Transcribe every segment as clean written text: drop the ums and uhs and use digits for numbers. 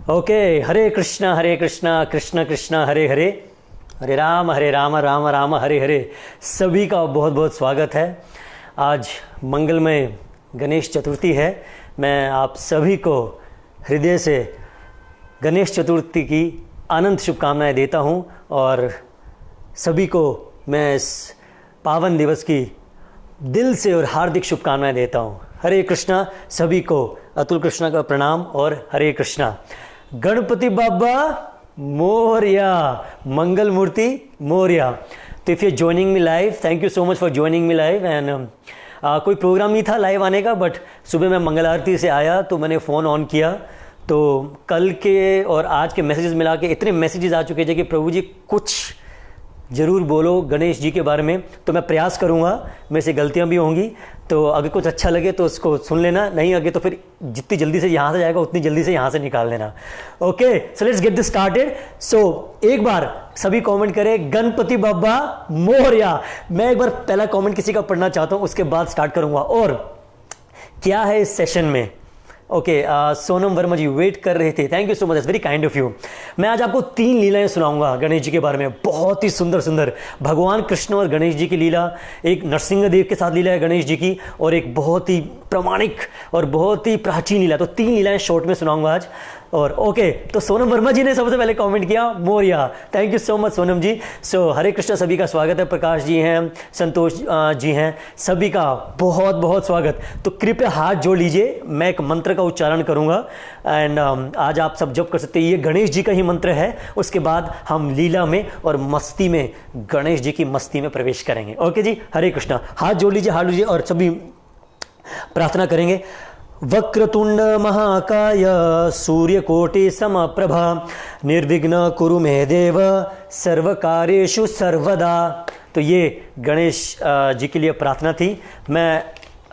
Okay, हरे कृष्णा कृष्ण कृष्ण हरे हरे, हरे राम राम राम हरे हरे। सभी का बहुत बहुत स्वागत है। आज मंगलमय गणेश चतुर्थी है। मैं आप सभी को हृदय से गणेश चतुर्थी की अनंत शुभकामनाएं देता हूं और सभी को मैं इस पावन दिवस की दिल से और हार्दिक शुभकामनाएं देता हूं। हरे कृष्णा। सभी को अतुल कृष्णा का प्रणाम और हरे कृष्णा। गणपति बाबा मोरया, मंगल मूर्ति मोरया। तो if you joining me live, thank you so much for joining me live. And कोई प्रोग्राम नहीं था लाइव आने का, बट सुबह मैं मंगल आरती से आया तो मैंने फ़ोन ऑन किया तो कल के और आज के मैसेजेस मिला के इतने मैसेजेस आ चुके थे कि प्रभु जी कुछ ज़रूर बोलो गणेश जी के बारे में। तो मैं प्रयास करूँगा, मेरे से गलतियाँ भी होंगी, तो अगर कुछ अच्छा लगे तो उसको सुन लेना, नहीं आगे तो फिर जितनी जल्दी से यहाँ से जाएगा उतनी जल्दी से यहाँ से निकाल देना। Okay, so let's get this started. So एक बार सभी कमेंट करें गणपति बाबा मोरया। मैं एक बार पहला कमेंट किसी का पढ़ना चाहता हूँ, उसके बाद स्टार्ट करूँगा। और क्या है इस सेशन में? ओके, सोनम वर्मा जी वेट कर रहे थे, thank you so much, very kind of you. मैं आज आपको 3 लीलाएं सुनाऊंगा गणेश जी के बारे में, बहुत ही सुंदर सुंदर। भगवान कृष्ण और गणेश जी की लीला, एक नरसिंह देव के साथ लीला है गणेश जी की, और एक बहुत ही प्रामाणिक और बहुत ही प्राचीन लीला। तो 3 लीलाएं शॉर्ट में सुनाऊंगा आज। और ओके, तो सोनम वर्मा जी ने सबसे पहले कमेंट किया Morya, thank you so much Sonam ji. So Hare Krishna, सभी का स्वागत है। प्रकाश जी हैं, संतोष जी हैं, सभी का बहुत बहुत स्वागत। तो कृपया हाथ जोड़ लीजिए, मैं एक मंत्र का उच्चारण करूंगा एंड आज आप सब जप कर सकते हैं। ये गणेश जी का ही मंत्र है। उसके बाद हम लीला में और मस्ती में, गणेश जी की मस्ती में प्रवेश करेंगे। ओके जी, हरे कृष्णा। हाथ जोड़ लीजिए और सभी प्रार्थना करेंगे। वक्रतुंड महाकाय सूर्यकोटि समप्रभा निर्विघ्न कुरु मे देव सर्वकार्येषु सर्वदा। तो ये गणेश जी के लिए प्रार्थना थी। मैं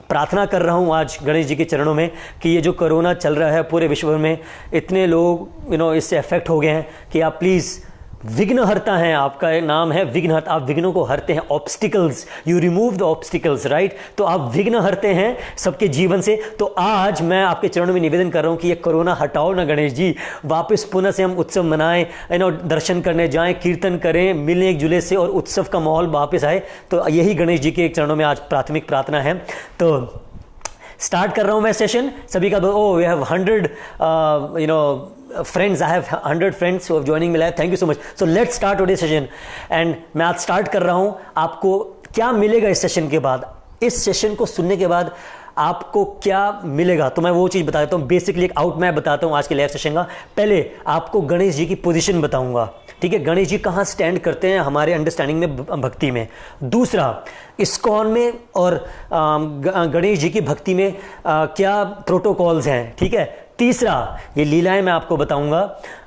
प्रार्थना कर रहा हूँ आज गणेश जी के चरणों में कि ये जो कोरोना चल रहा है पूरे विश्व भर में, इतने लोग इससे अफेक्ट हो गए हैं कि आप प्लीज़, विघ्नहर्ता हैं, आपका नाम है विघ्नहर्ता, आप विघ्नों को हरते हैं। Obstacles, you remove the obstacles, right. तो आप विघ्न हरते हैं सबके जीवन से। तो आज मैं आपके चरणों में निवेदन कर रहा हूं कि ये कोरोना हटाओ ना गणेश जी, वापस पुनः से हम उत्सव मनाएं, दर्शन करने जाएं, कीर्तन करें, मिलने एक जुले से, और उत्सव का माहौल वापस आए। तो यही गणेश जी के चरणों में आज प्राथमिक प्रार्थना है। तो स्टार्ट कर रहा हूं मैं सेशन। सभी का we have 100 friends, I have 100 friends who are joining me live, thank you so much. So let's start today's session and मैं आज स्टार्ट कर रहा हूं। आपको क्या मिलेगा इस सेशन के बाद? इस सेशन को सुनने के बाद आपको क्या मिलेगा, तो मैं वो चीज़ बता देता हूँ। बेसिकली एक आउट मैप बताता हूँ आज के लाइव सेशन का। पहले आपको गणेश जी की पोजीशन बताऊंगा, ठीक है, गणेश जी कहाँ स्टैंड करते हैं हमारे अंडरस्टैंडिंग में, भक्ति में। दूसरा, इस्कॉन में और गणेश जी की भक्ति में क्या प्रोटोकॉल्स हैं, ठीक है। तीसरा, ये लीलाएं मैं आपको बताऊंगा,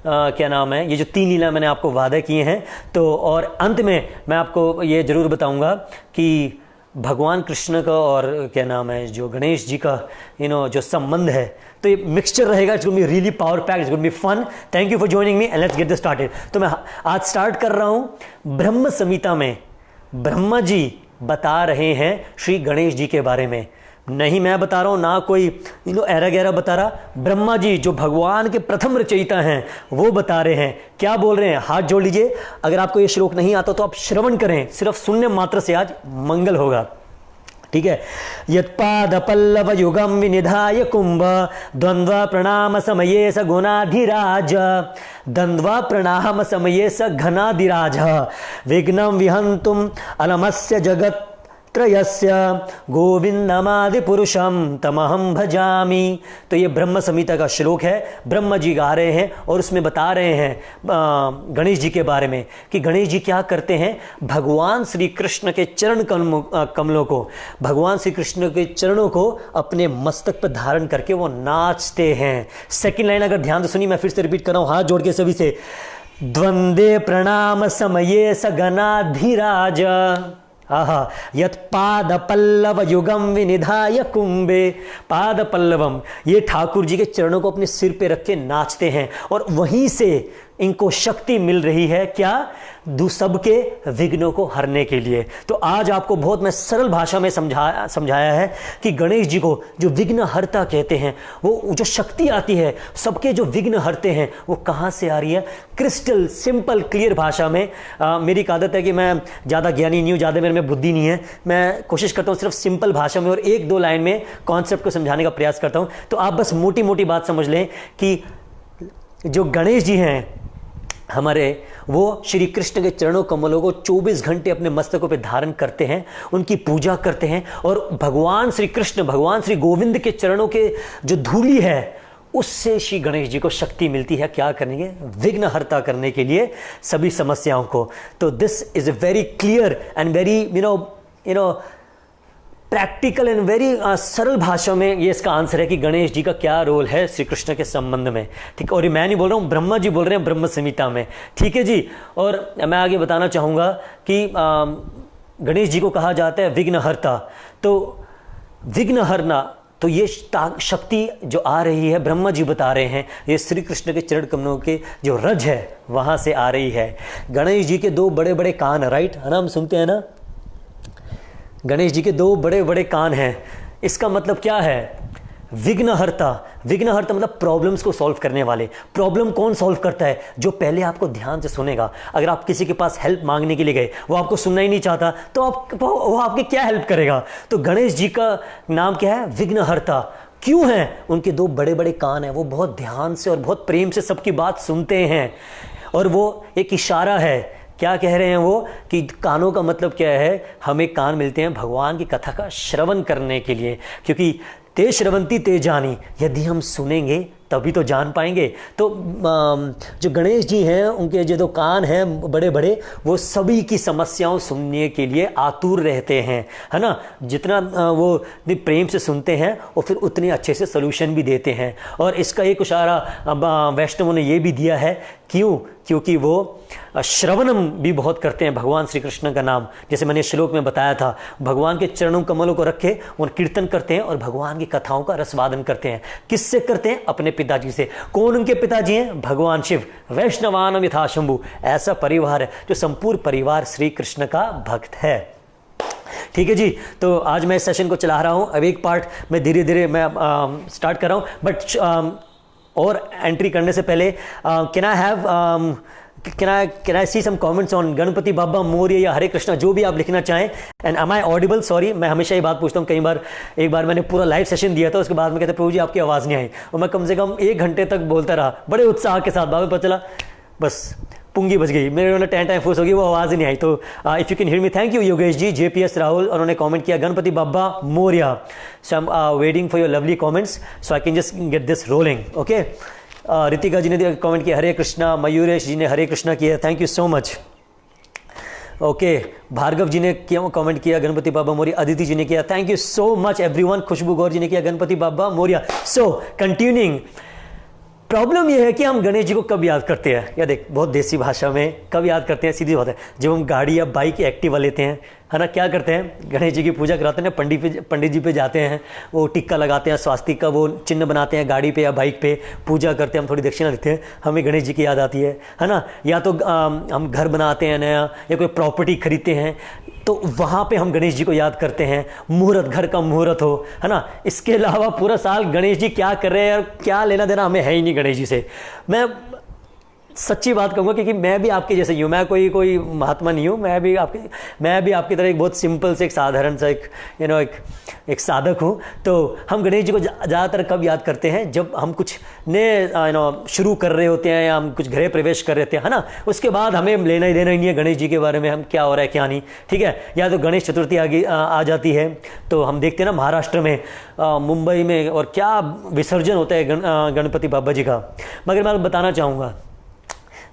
क्या नाम है, ये जो 3 लीलाएं मैंने आपको वादा किए हैं। तो और अंत में मैं आपको ये जरूर बताऊंगा कि भगवान कृष्ण का और क्या नाम है जो गणेश जी का जो संबंध है। तो ये मिक्सचर रहेगा, it's going to be really power packed, it's going to be fun. Thank you for joining me and let's get this started. तो मैं आज स्टार्ट कर रहा हूं ब्रह्म संहिता में ब्रह्मा जी बता रहे हैं श्री गणेश जी के बारे में। नहीं मैं बता रहा हूं, ना कोई ऐरा गैरा बता रहा, ब्रह्मा जी जो भगवान के प्रथम रचयिता हैं वो बता रहे हैं। क्या बोल रहे हैं? हाथ जोड़ लीजिए। अगर आपको ये श्लोक नहीं आता तो आप श्रवण करें, सिर्फ सुनने मात्र से आज मंगल होगा, ठीक है। यत्पाद पल्लव युगम विनिधाय कुंभ द्वंद्व प्रणाम समये स गुणाधिराज द्वंद्व प्रणाम समये स घनाधिराज विघ्नं विहंतुम अलमस्य जगत त्रयस्य गोविंदमादि पुरुषम तमहम भजामि। तो ये ब्रह्म संहिता का श्लोक है, ब्रह्मा जी गा रहे हैं और उसमें बता रहे हैं गणेश जी के बारे में कि गणेश जी क्या करते हैं। भगवान श्री कृष्ण के चरण कमलों को, भगवान श्री कृष्ण के चरणों को अपने मस्तक पर धारण करके वो नाचते हैं। सेकंड लाइन अगर ध्यान से सुनी, मैं फिर से रिपीट कर रहा हूं हाथ जोड़ के सभी से। द्वंद्वे प्रणाम समये स गणाधिराज यत पाद पल्लव युगम विनिधाय कुंभे। पाद पल्लवम, ये ठाकुर जी के चरणों को अपने सिर पे रख के नाचते हैं और वहीं से इनको शक्ति मिल रही है क्या, सबके विघ्नों को हरने के लिए। तो आज आपको बहुत मैं सरल भाषा में समझाया है कि गणेश जी को जो विघ्न हरता कहते हैं, वो जो शक्ति आती है सबके जो विघ्न हरते हैं, वो कहाँ से आ रही है। क्रिस्टल सिंपल क्लियर भाषा में मेरी एक आदत है कि मैं ज़्यादा ज्ञानी नहीं हूँ, ज़्यादा मेरे में बुद्धि नहीं है, मैं कोशिश करता हूँ सिर्फ सिंपल भाषा में और एक दो लाइन में कॉन्सेप्ट को समझाने का प्रयास करता हूँ। तो आप बस मोटी मोटी बात समझ लें कि जो गणेश जी हैं हमारे, वो श्री कृष्ण के चरणों कमलों को 24 घंटे अपने मस्तकों पे धारण करते हैं, उनकी पूजा करते हैं और भगवान श्री कृष्ण, भगवान श्री गोविंद के चरणों के जो धूलि है उससे श्री गणेश जी को शक्ति मिलती है क्या करने के, विघ्न हर्ता करने के लिए सभी समस्याओं को। तो this is a very clear and very you know practical and very सरल भाषा में ये इसका आंसर है कि गणेश जी का क्या रोल है श्री कृष्ण के संबंध में। ठीक, और ये मैं नहीं बोल रहा हूँ, ब्रह्मा जी बोल रहे हैं ब्रह्म संहिता में। ठीक है जी। और मैं आगे बताना चाहूँगा कि गणेश जी को कहा जाता है विघ्नहर्ता। तो विघ्नहरना, तो ये शक्ति जो आ रही है, ब्रह्मा जी बता रहे हैं, ये श्री कृष्ण के चरण कमलों के जो रज है वहाँ से आ रही है। गणेश जी के दो बड़े बड़े कान, राइट है ना, हम सुनते हैं ना, गणेश जी के दो बड़े बड़े कान हैं। इसका मतलब क्या है, विघ्नहर्ता। विघ्नहर्ता मतलब प्रॉब्लम्स को सॉल्व करने वाले। प्रॉब्लम कौन सॉल्व करता है, जो पहले आपको ध्यान से सुनेगा। अगर आप किसी के पास हेल्प मांगने के लिए गए, वो आपको सुनना ही नहीं चाहता, तो वो आपकी क्या हेल्प करेगा। तो गणेश जी का नाम क्या है, विघ्नहर्ता। क्यों है, उनके दो बड़े बड़े कान हैं, वो बहुत ध्यान से और बहुत प्रेम से सबकी बात सुनते हैं। और वो एक इशारा है, क्या कह रहे हैं वो, कि कानों का मतलब क्या है, हमें कान मिलते हैं भगवान की कथा का श्रवण करने के लिए, क्योंकि ते श्रवंती ते जानी, यदि हम सुनेंगे तभी तो जान पाएंगे। तो जो गणेश जी हैं, उनके जो दो कान हैं बड़े बड़े, वो सभी की समस्याओं सुनने के लिए आतुर रहते हैं, है ना। जितना वो प्रेम से सुनते हैं और फिर उतने अच्छे से सलूशन भी देते हैं। और इसका एक इशारा वैष्णवों ने ये भी दिया है, क्यों, क्योंकि वो श्रवणम भी बहुत करते हैं भगवान श्री कृष्ण का नाम। जैसे मैंने श्लोक में बताया था, भगवान के चरणों कमलों को रखे और कीर्तन करते हैं और भगवान की कथाओं का रसवादन करते हैं। किससे करते हैं, अपने पिताजी से। कौन उनके पिताजी हैं, भगवान शिव। वैष्णवानम यथा शंभु, ऐसा परिवार है जो संपूर्ण परिवार श्री कृष्ण का भक्त है। ठीक है जी। तो आज मैं इस सेशन को चला रहा हूं, अब एक पार्ट मैं धीरे धीरे मैं स्टार्ट कर रहा हूं, बट और एंट्री करने से पहले can I see some comments on Ganpati Baba Morya या हरे कृष्णा, जो भी आप लिखना चाहें। And am I audible, sorry, मैं हमेशा ये बात पूछता हूँ, कई बार, एक बार मैंने पूरा लाइव सेशन दिया था, उसके बाद में कहते प्रभु जी आपकी आवाज़ नहीं आई, और मैं कम से कम 1 घंटे तक बोलता रहा बड़े उत्साह के साथ, बाद में पता चला बस पुंगी बज गई, मेरे टाइम फोर्स हो गई, वो आवाज़ ही नहीं आई। तो if you can hear me, thank you Yogesh ji, JPS Rahul, उन्होंने कमेंट किया Ganpati Baba Morya. So I am waiting for your lovely comments so I can just get this rolling, okay. Ritika ji ने कमेंट किया हरे कृष्णा, मयूरेश जी ने हरे कृष्णा किया, thank you so much, okay. Bhargav ji ने comment किया गणपति बाबा मोरया, अदिति जी ने किया, thank you so much everyone. Khushboo Gaur ji ने किया Ganpati Baba Morya. So continuing, problem यह है कि हम गणेश जी को कब याद करते हैं, या देख बहुत देसी भाषा में कब याद करते हैं, सीधी बात है, जब हम गाड़ी या बाइक या एक्टिवा लेते हैं, है ना। क्या करते हैं, गणेश जी की पूजा कराते हैं, पंडित जी पे जाते हैं, वो टिक्का लगाते हैं, स्वास्तिक का वो चिन्ह बनाते हैं गाड़ी पे या बाइक पे, पूजा करते हैं, हम थोड़ी दक्षिणा देते हैं, हमें गणेश जी की याद आती है ना। या तो हम घर बनाते हैं नया, या कोई प्रॉपर्टी खरीदते हैं, तो वहाँ पे हम गणेश जी को याद करते हैं। मुहूर्त, घर का मुहूर्त हो, है ना। इसके अलावा पूरा साल गणेश जी क्या कर रहे हैं और क्या लेना देना हमें है ही नहीं गणेश जी से। मैं सच्ची बात कहूँगा, क्योंकि मैं भी आपके जैसे ही हूँ, मैं कोई महात्मा नहीं हूँ, मैं भी आपकी तरह एक बहुत सिंपल से, एक साधारण सा, एक साधक हूँ। तो हम गणेश जी को ज़्यादातर कब याद करते हैं, जब हम कुछ नए शुरू कर रहे होते हैं, या हम कुछ गृह प्रवेश कर रहे होते हैं, है ना। उसके बाद हमें लेना ही देना ही नहीं है गणेश जी के बारे में, हम क्या हो रहा है क्या नहीं, ठीक है। या तो गणेश चतुर्थी आ जाती है, तो हम देखते हैं ना महाराष्ट्र में, मुंबई में, और क्या विसर्जन होता है गणपति बाबा जी का। मगर मैं बताना चाहूँगा,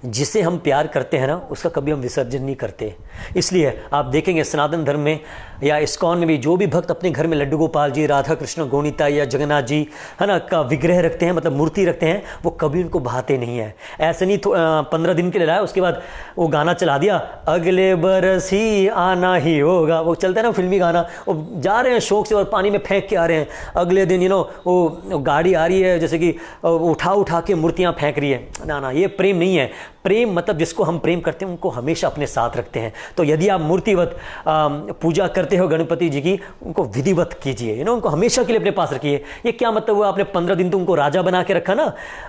जिसे हम प्यार करते हैं ना, उसका कभी हम विसर्जन नहीं करते। इसलिए आप देखेंगे सनातन धर्म में या इस्कॉन में भी, जो भी भक्त अपने घर में लड्डू गोपाल जी, राधा कृष्ण गोनीता या जगन्नाथ जी, है ना, का विग्रह रखते हैं, मतलब मूर्ति रखते हैं, वो कभी उनको भाते नहीं है। ऐसे नहीं 15 दिन के लिए लाया, उसके बाद वो गाना चला दिया, अगले बरस ही आना ही होगा, वो चलता है ना फिल्मी गाना, वो जा रहे हैं शौक से और पानी में फेंक के आ रहे हैं। अगले दिन वो गाड़ी आ रही है, जैसे कि उठा के मूर्तियाँ फेंक रही है ना, ये प्रेम नहीं है। प्रेम मतलब जिसको हम प्रेम करते हैं उनको हमेशा अपने साथ रखते हैं। तो यदि आप मूर्तिवत पूजा करते हो गणपति जी की, उनको विधिवत कीजिए, उनको हमेशा के लिए अपने पास रखिए। ये क्या मतलब हुआ आपने 15 दिन तो उनको राजा बना के रखा ना,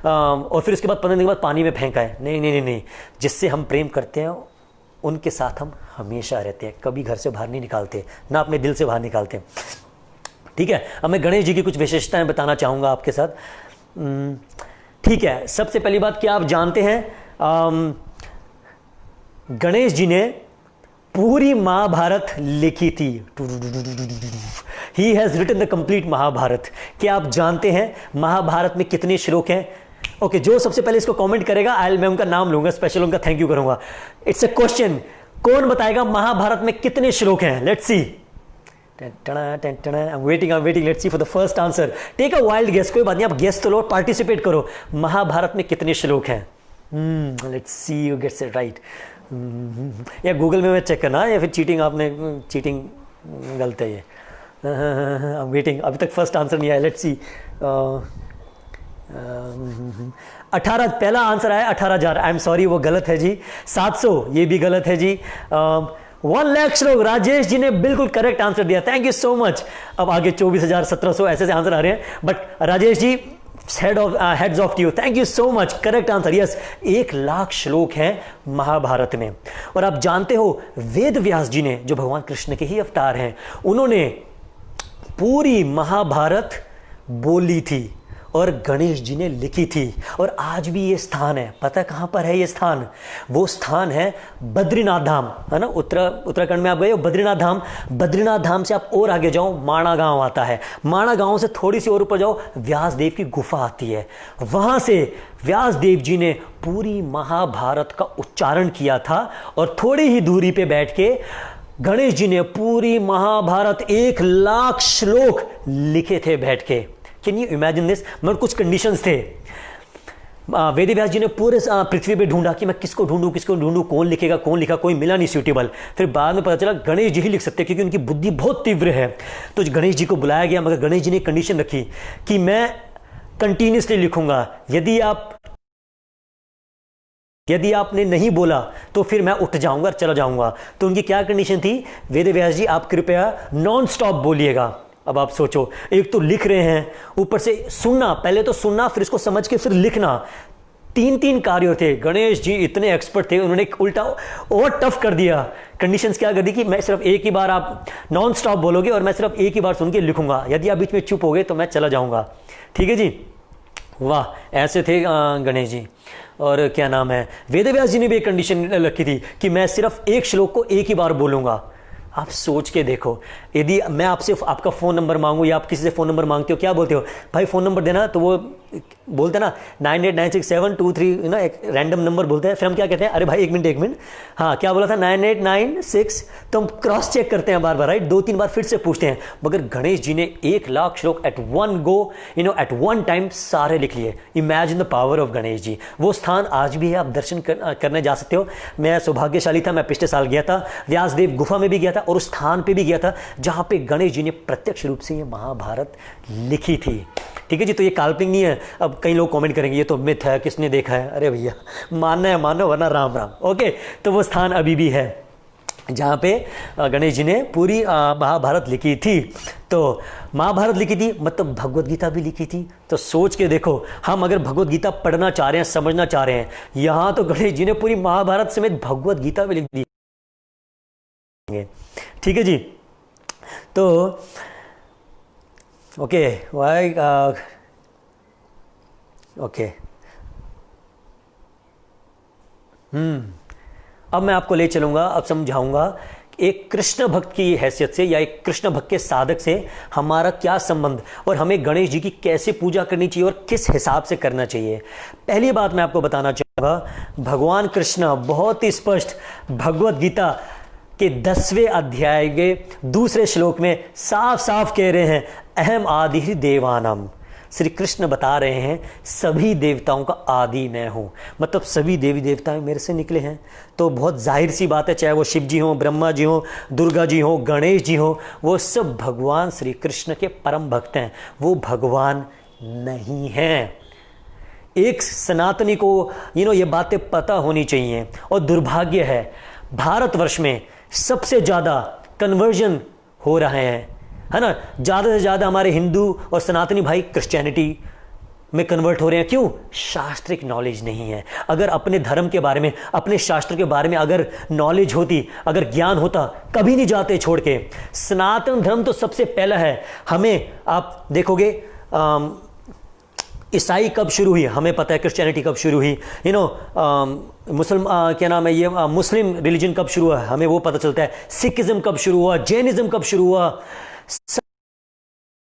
और फिर उसके बाद 15 दिन के बाद पानी में फेंका है? नहीं नहीं नहीं नहीं, जिससे हम प्रेम करते हैं उनके साथ हम हमेशा रहते हैं, कभी घर से बाहर नहीं निकालते, ना अपने दिल से बाहर निकालते। ठीक है, अब मैं गणेश जी की कुछ विशेषताएं बताना चाहूंगा आपके साथ। ठीक है, सबसे पहली बात, क्या आप जानते हैं गणेश जी ने पूरी महाभारत लिखी थी? He has written the complete Mahabharat. क्या आप जानते हैं महाभारत में कितने श्लोक हैं? ओके, जो सबसे पहले इसको कमेंट करेगा मैं उनका नाम लूंगा, स्पेशल उनका थैंक यू करूंगा। इट्स अ क्वेश्चन, कौन बताएगा महाभारत में कितने श्लोक हैं? Let's C. I'm waiting, let's see for the first answer. Take a wild guess, कोई बात नहीं, आप गेस तो लो, पार्टिसिपेट करो। महाभारत में कितने श्लोक हैं? Let's see you gets it right. या गूगल में चेक करना, या फिर चीटिंग, आपने चीटिंग गलत है ये। आई एम वेटिंग, अभी तक फर्स्ट आंसर नहीं आया। Let's see. 18, पहला आंसर आया 18,000। आई एम सॉरी, वो गलत है जी। 700, ये भी गलत है जी। 1 लाख श्लोक, राजेश जी ने बिल्कुल करेक्ट आंसर दिया, थैंक यू सो मच। अब आगे 24,000, 1700 ऐसे आंसर आ रहे हैं, but Rajesh ji heads off to you, thank you so much, correct answer. Yes, 1 lakh श्लोक हैं महाभारत में। और आप जानते हो वेद व्यास जी ने, जो भगवान कृष्ण के ही अवतार हैं, उन्होंने पूरी महाभारत बोली थी और गणेश जी ने लिखी थी। और आज भी ये स्थान है, पता कहां पर है ये स्थान? वो स्थान है बद्रीनाथ धाम, है ना। उत्तराखंड में आप गए हो बद्रीनाथ धाम? बद्रीनाथ धाम से आप और आगे जाओ, माणा गांव आता है। माणा गांव से थोड़ी सी और ऊपर जाओ, व्यासदेव की गुफा आती है। वहां से व्यासदेव जी ने पूरी महाभारत का उच्चारण किया था, और थोड़ी ही दूरी पे बैठ के गणेश जी ने पूरी महाभारत 1 लाख श्लोक लिखे थे बैठ के। Can you imagine this? मगर कुछ कंडीशंस थे। वेद व्यास जी ने पूरे पृथ्वी पे ढूंढा कि मैं किसको ढूंढूं, कौन लिखेगा, कौन लिखा, कोई मिला नहीं सूटेबल। फिर बाद में पता चला गणेश जी ही लिख सकते हैं, क्योंकि उनकी बुद्धि बहुत तीव्र है। तो गणेश जी को बुलाया गया, मगर गणेश जी ने कंडीशन रखी कि मैं कंटिन्यूसली लिखूंगा, यदि आपने नहीं बोला तो फिर मैं उठ जाऊंगा, चला जाऊंगा। तो उनकी क्या कंडीशन थी? वेद व्यास जी, आप कृपया नॉन स्टॉप बोलिएगा। अब आप सोचो, एक तो लिख रहे हैं, ऊपर से सुनना, पहले तो सुनना, फिर इसको समझ के फिर लिखना। 3 कार्य थे। गणेश जी इतने एक्सपर्ट थे, उन्होंने उल्टा और टफ कर दिया। कंडीशंस क्या कर दी कि मैं सिर्फ एक ही बार, आप नॉन स्टॉप बोलोगे और मैं सिर्फ एक ही बार सुन के लिखूंगा, यदि आप बीच में चुप हो गए तो मैं चला जाऊंगा। ठीक है जी, वाह, ऐसे थे गणेश जी। और क्या नाम है, वेद व्यास जी ने भी एक कंडीशन रखी थी कि मैं सिर्फ एक श्लोक को एक ही बार बोलूंगा। आप सोच के देखो, यदि मैं आपसे आपका फ़ोन नंबर मांगूं, या आप किसी से फ़ोन नंबर मांगते हो, क्या बोलते हो? भाई फ़ोन नंबर देना, तो वो बोलते ना 989672 ना, एक रैंडम नंबर बोलते हैं। फिर हम क्या कहते हैं? अरे भाई 1 मिनट, हाँ क्या बोला था? 9896। तो हम क्रॉस चेक करते हैं बार बार, राइट? 2-3 बार फिर से पूछते हैं। मगर गणेश जी ने 1 लाख श्लोक at one go, at one time सारे लिख लिए। Imagine the power of Ganesh ji. वो स्थान आज भी है, आप दर्शन करने जा सकते हो। मैं सौभाग्यशाली था, मैं पिछले साल गया था, व्यासदेव गुफा में भी गया था, और उस स्थान पे भी गया था जहां पे गणेश जी ने प्रत्यक्ष रूप से ये महाभारत लिखी थी। ठीक है जी, तो ये काल्पनिक नहीं है। अब कई लोग कमेंट करेंगे ये तो मिथ है, किसने देखा है? अरे भैया, मानना है मानो, वरना राम राम। ओके, तो वो स्थान अभी भी है जहां पे गणेश जी ने पूरी महाभारत लिखी थी। तो महाभारत लिखी थी मतलब भगवत गीता भी लिखी थी। तो सोच के देखो, हम अगर भगवत गीता पढ़ना चाह रहे हैं, समझना चाह रहे हैं, यहां तो गणेश जी ने पूरी महाभारत समेत भगवत गीता भी लिख दी। ठीक है जी, तो ओके, वाई ओके। अब मैं आपको ले चलूंगा, अब समझाऊंगा एक कृष्ण भक्त की हैसियत से, या एक कृष्ण भक्त के साधक से हमारा क्या संबंध, और हमें गणेश जी की कैसे पूजा करनी चाहिए और किस हिसाब से करना चाहिए। पहली बात मैं आपको बताना चाहूंगा, भगवान कृष्ण बहुत ही स्पष्ट भगवत गीता के 10वें अध्याय के 2 श्लोक में साफ साफ कह रहे हैं, अहम आदि देवानाम। श्री कृष्ण बता रहे हैं सभी देवताओं का आदि मैं हूं, मतलब सभी देवी देवता मेरे से निकले हैं। तो बहुत जाहिर सी बात है, चाहे वो शिव जी हो, ब्रह्मा जी हो, दुर्गा जी हो, गणेश जी हो, वो सब भगवान श्री कृष्ण के परम भक्त हैं, वो भगवान नहीं हैं। एक सनातनी को ये बातें पता होनी चाहिए। और दुर्भाग्य है भारतवर्ष में सबसे ज़्यादा कन्वर्जन हो रहे हैं, है ना। ज़्यादा से ज़्यादा हमारे हिंदू और सनातनी भाई क्रिश्चियनिटी में कन्वर्ट हो रहे हैं। क्यों? शास्त्रिक नॉलेज नहीं है। अगर अपने धर्म के बारे में, अपने शास्त्र के बारे में अगर नॉलेज होती, अगर ज्ञान होता, कभी नहीं जाते छोड़ के। सनातन धर्म तो सबसे पहला है। हमें आप देखोगे ईसाई कब शुरू हुई हमें पता है, क्रिश्चियनिटी कब शुरू हुई, क्या नाम है ये, मुस्लिम रिलीजन कब शुरू हुआ हमें वो पता चलता है। सिखिज्म कब शुरू हुआ, जैनिज्म कब शुरू हुआ,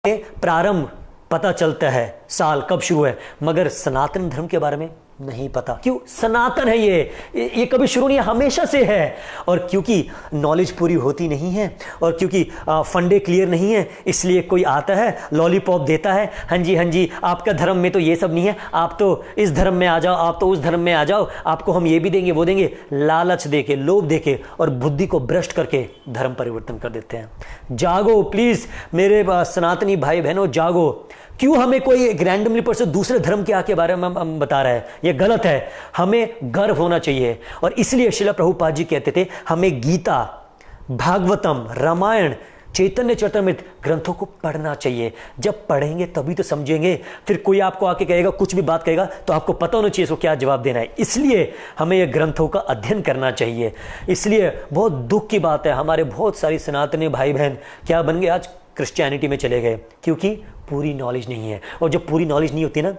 प्रारंभ पता चलता है, साल कब शुरू है। मगर सनातन धर्म के बारे में नहीं पता। क्यों? सनातन है ये कभी शुरू नहीं है, हमेशा से है। और क्योंकि नॉलेज पूरी होती नहीं है और क्योंकि फंडे क्लियर नहीं है, इसलिए कोई आता है लॉलीपॉप देता है, हाँ जी आपका धर्म में तो ये सब नहीं है, आप तो इस धर्म में आ जाओ, आप तो उस धर्म में आ जाओ, आपको हम ये भी देंगे वो देंगे, लालच देके, लोभ देके और बुद्धि को भ्रष्ट करके धर्म परिवर्तन कर देते हैं। जागो प्लीज मेरे सनातनी भाई बहनों, जागो। क्यों हमें कोई रैंडमली पर्सन दूसरे धर्म के बारे में हम बता रहा है? यह गलत है। हमें गर्व होना चाहिए। और इसलिए श्रील प्रभुपाद जी कहते थे हमें गीता, भागवतम, रामायण, चैतन्य चरितमृत ग्रंथों को पढ़ना चाहिए। जब पढ़ेंगे तभी तो समझेंगे। फिर कोई आपको आके कहेगा, कुछ भी बात कहेगा, तो आपको पता होना चाहिए इसको क्या जवाब देना है। इसलिए हमें ये ग्रंथों का अध्ययन करना चाहिए। इसलिए बहुत दुख की बात है, हमारे बहुत सारी सनातनी भाई बहन क्या बन गए, आज क्रिश्चियनिटी में चले गए, क्योंकि पूरी नॉलेज नहीं है। और जब पूरी नॉलेज नहीं होती ना,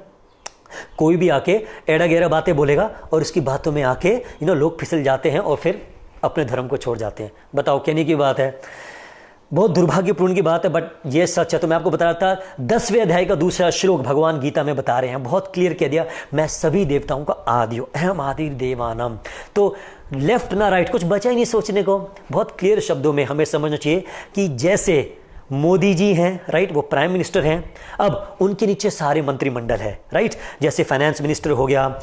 कोई भी आके एड़ा गहरा बातें बोलेगा और उसकी बातों में आके लोग फिसल जाते हैं और फिर अपने धर्म को छोड़ जाते हैं। बताओ कहने की बात है, बहुत दुर्भाग्यपूर्ण की बात है, बट ये सच है। तो मैं आपको बता रहा था 10वें अध्याय का दूसरा श्लोक भगवान गीता में बता रहे हैं, बहुत क्लियर कह दिया, मैं सभी देवताओं का आदि हूं, अहम आदि देवानम। तो लेफ्ट ना राइट, कुछ बचा ही नहीं सोचने को। बहुत क्लियर शब्दों में हमें समझना चाहिए कि जैसे मोदी जी हैं, राइट, वो प्राइम मिनिस्टर हैं, अब उनके नीचे सारे मंत्रिमंडल है, राइट। जैसे फाइनेंस मिनिस्टर हो गया,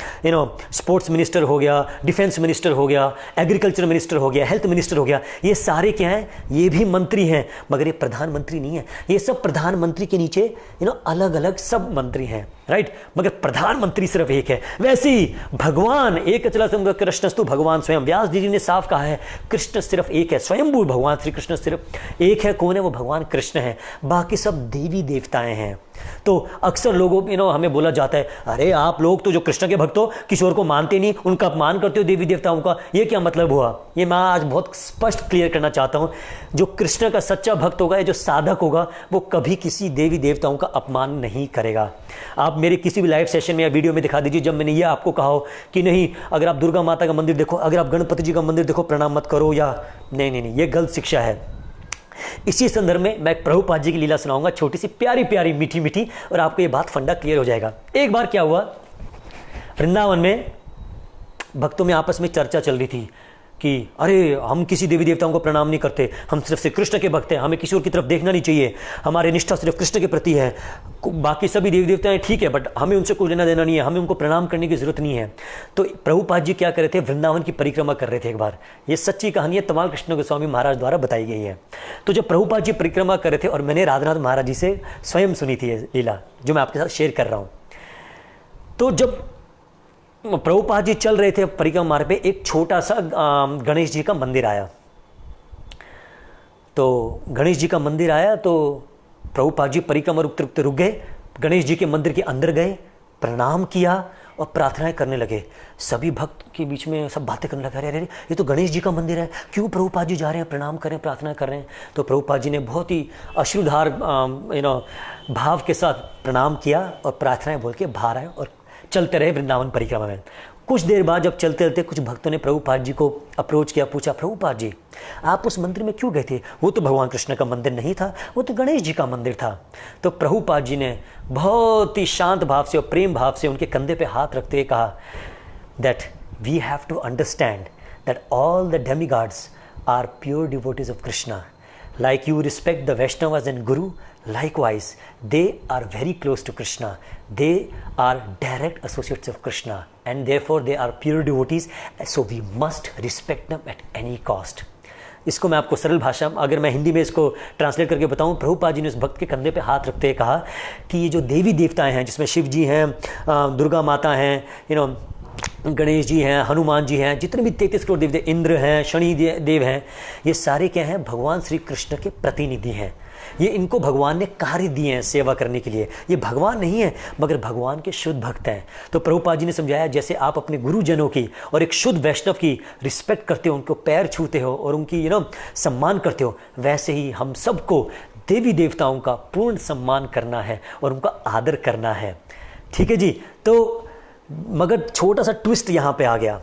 स्पोर्ट्स मिनिस्टर हो गया, डिफेंस मिनिस्टर हो गया, एग्रीकल्चर मिनिस्टर हो गया, हेल्थ मिनिस्टर हो गया, ये सारे क्या हैं? ये भी मंत्री हैं, मगर ये प्रधानमंत्री नहीं है। ये सब प्रधानमंत्री के नीचे अलग अलग सब मंत्री हैं, राइट, मगर प्रधानमंत्री सिर्फ एक है। वैसे ही भगवान एक अचला कृष्णस्तु भगवान स्वयं, व्यास जी ने साफ कहा है कृष्ण सिर्फ एक है, स्वयंभू भगवान श्री कृष्ण सिर्फ एक है। कौन है वो? भगवान कृष्ण है, बाकी सब देवी देवताएं हैं। तो अक्सर लोगों हमें बोला जाता है, अरे आप लोग तो जो कृष्ण के भक्त हो किशोर को मानते नहीं, उनका अपमान करते हो देवी देवताओं का, ये क्या मतलब हुआ? ये मैं आज बहुत स्पष्ट क्लियर करना चाहता हूं। जो कृष्ण का सच्चा भक्त होगा या जो साधक होगा वो कभी किसी देवी देवताओं का अपमान नहीं करेगा। आप मेरे किसी भी लाइव सेशन में या वीडियो में दिखा दीजिए जब मैंने ये आपको कहा हो कि नहीं, अगर आप दुर्गा माता का मंदिर देखो, अगर आप गणपति जी का मंदिर देखो, प्रणाम मत करो, या नहीं, ये गलत शिक्षा है। इसी संदर्भ में मैं प्रभुपाद जी की लीला सुनाऊंगा, छोटी सी प्यारी प्यारी मीठी मीठी, और आपको ये बात फंडा क्लियर हो जाएगा। एक बार क्या हुआ, वृंदावन में भक्तों में आपस में चर्चा चल रही थी कि अरे हम किसी देवी देवताओं को प्रणाम नहीं करते, हम सिर्फ से कृष्ण के भक्त हैं, हमें किसी और की तरफ देखना नहीं चाहिए, हमारी निष्ठा सिर्फ कृष्ण के प्रति है, बाकी सभी देवी देवताएं ठीक है बट हमें उनसे कोई लेना देना नहीं है, हमें उनको प्रणाम करने की जरूरत नहीं है। तो प्रभुपाद जी क्या कर रहे थे, वृंदावन की परिक्रमा कर रहे थे। एक बार, ये सच्ची कहानी है, तमाल कृष्ण गोस्वामी महाराज द्वारा बताई गई है। तो जब प्रभुपाद जी परिक्रमा कर रहे थे, और मैंने राधानाथ महाराज जी से स्वयं सुनी थी लीला जो मैं आपके साथ शेयर कर रहा हूँ। तो जब प्रभुपाद जी चल रहे थे परिक्रमा मार्ग पे, एक छोटा सा गणेश जी का मंदिर आया। तो गणेश जी का मंदिर आया तो प्रभुपाद जी परिक्रमा रुकते रुक गए, गणेश जी के मंदिर के अंदर गए, प्रणाम किया और प्रार्थनाएं करने लगे। सभी भक्त के बीच में सब बातें करने लगे, अरे ये तो गणेश जी का मंदिर है, क्यों प्रभुपाद जी जा रहे हैं, प्रणाम कर रहे हैं, प्रार्थना कर रहे हैं। तो प्रभुपाद जी ने बहुत ही अश्रुधार भाव के साथ प्रणाम किया और प्रार्थनाएं बोल के बाहर आए और चलते रहे वृंदावन परिक्रमा में। कुछ देर बाद जब चलते चलते कुछ भक्तों ने प्रभुपाद जी को अप्रोच किया, पूछा प्रभुपाद जी आप उस मंदिर में क्यों गए थे, वो तो भगवान कृष्ण का मंदिर नहीं था, वो तो गणेश जी का मंदिर था। तो प्रभुपाद जी ने बहुत ही शांत भाव से और प्रेम भाव से उनके कंधे पे हाथ रखते हुए कहा that we have to understand that all the demigods are pure devotees of Krishna. Like you respect the Vaishnavas and Guru, likewise, they are very close to Krishna. They are direct associates of Krishna and therefore they are pure devotees. So we must respect them at any cost. इसको मैं आपको सरल भाषा, अगर मैं हिंदी में इसको translate करके बताऊं, प्रभुपाद जी ने उस भक्त के कंधे पे हाथ रखते हुए कहा कि ये जो देवी देवताएं हैं, जिसमें शिव जी हैं, दुर्गा माता हैं, गणेश जी हैं, हनुमान जी हैं, जितने भी 33 करोड़ देव, इंद्र हैं, शनि देव हैं, ये सारे क्या हैं? भगवान श्री कृष्ण के प्रतिनिधि हैं। ये इनको भगवान ने कार्य दिए हैं सेवा करने के लिए। ये भगवान नहीं है मगर भगवान के शुद्ध भक्त हैं। तो प्रभुपाद जी ने समझाया, जैसे आप अपने गुरुजनों की और एक शुद्ध वैष्णव की रिस्पेक्ट करते हो, उनको पैर छूते हो और उनकी सम्मान करते हो, वैसे ही हम सबको देवी देवताओं का पूर्ण सम्मान करना है और उनका आदर करना है। ठीक है जी। तो मगर छोटा सा ट्विस्ट यहां पे आ गया,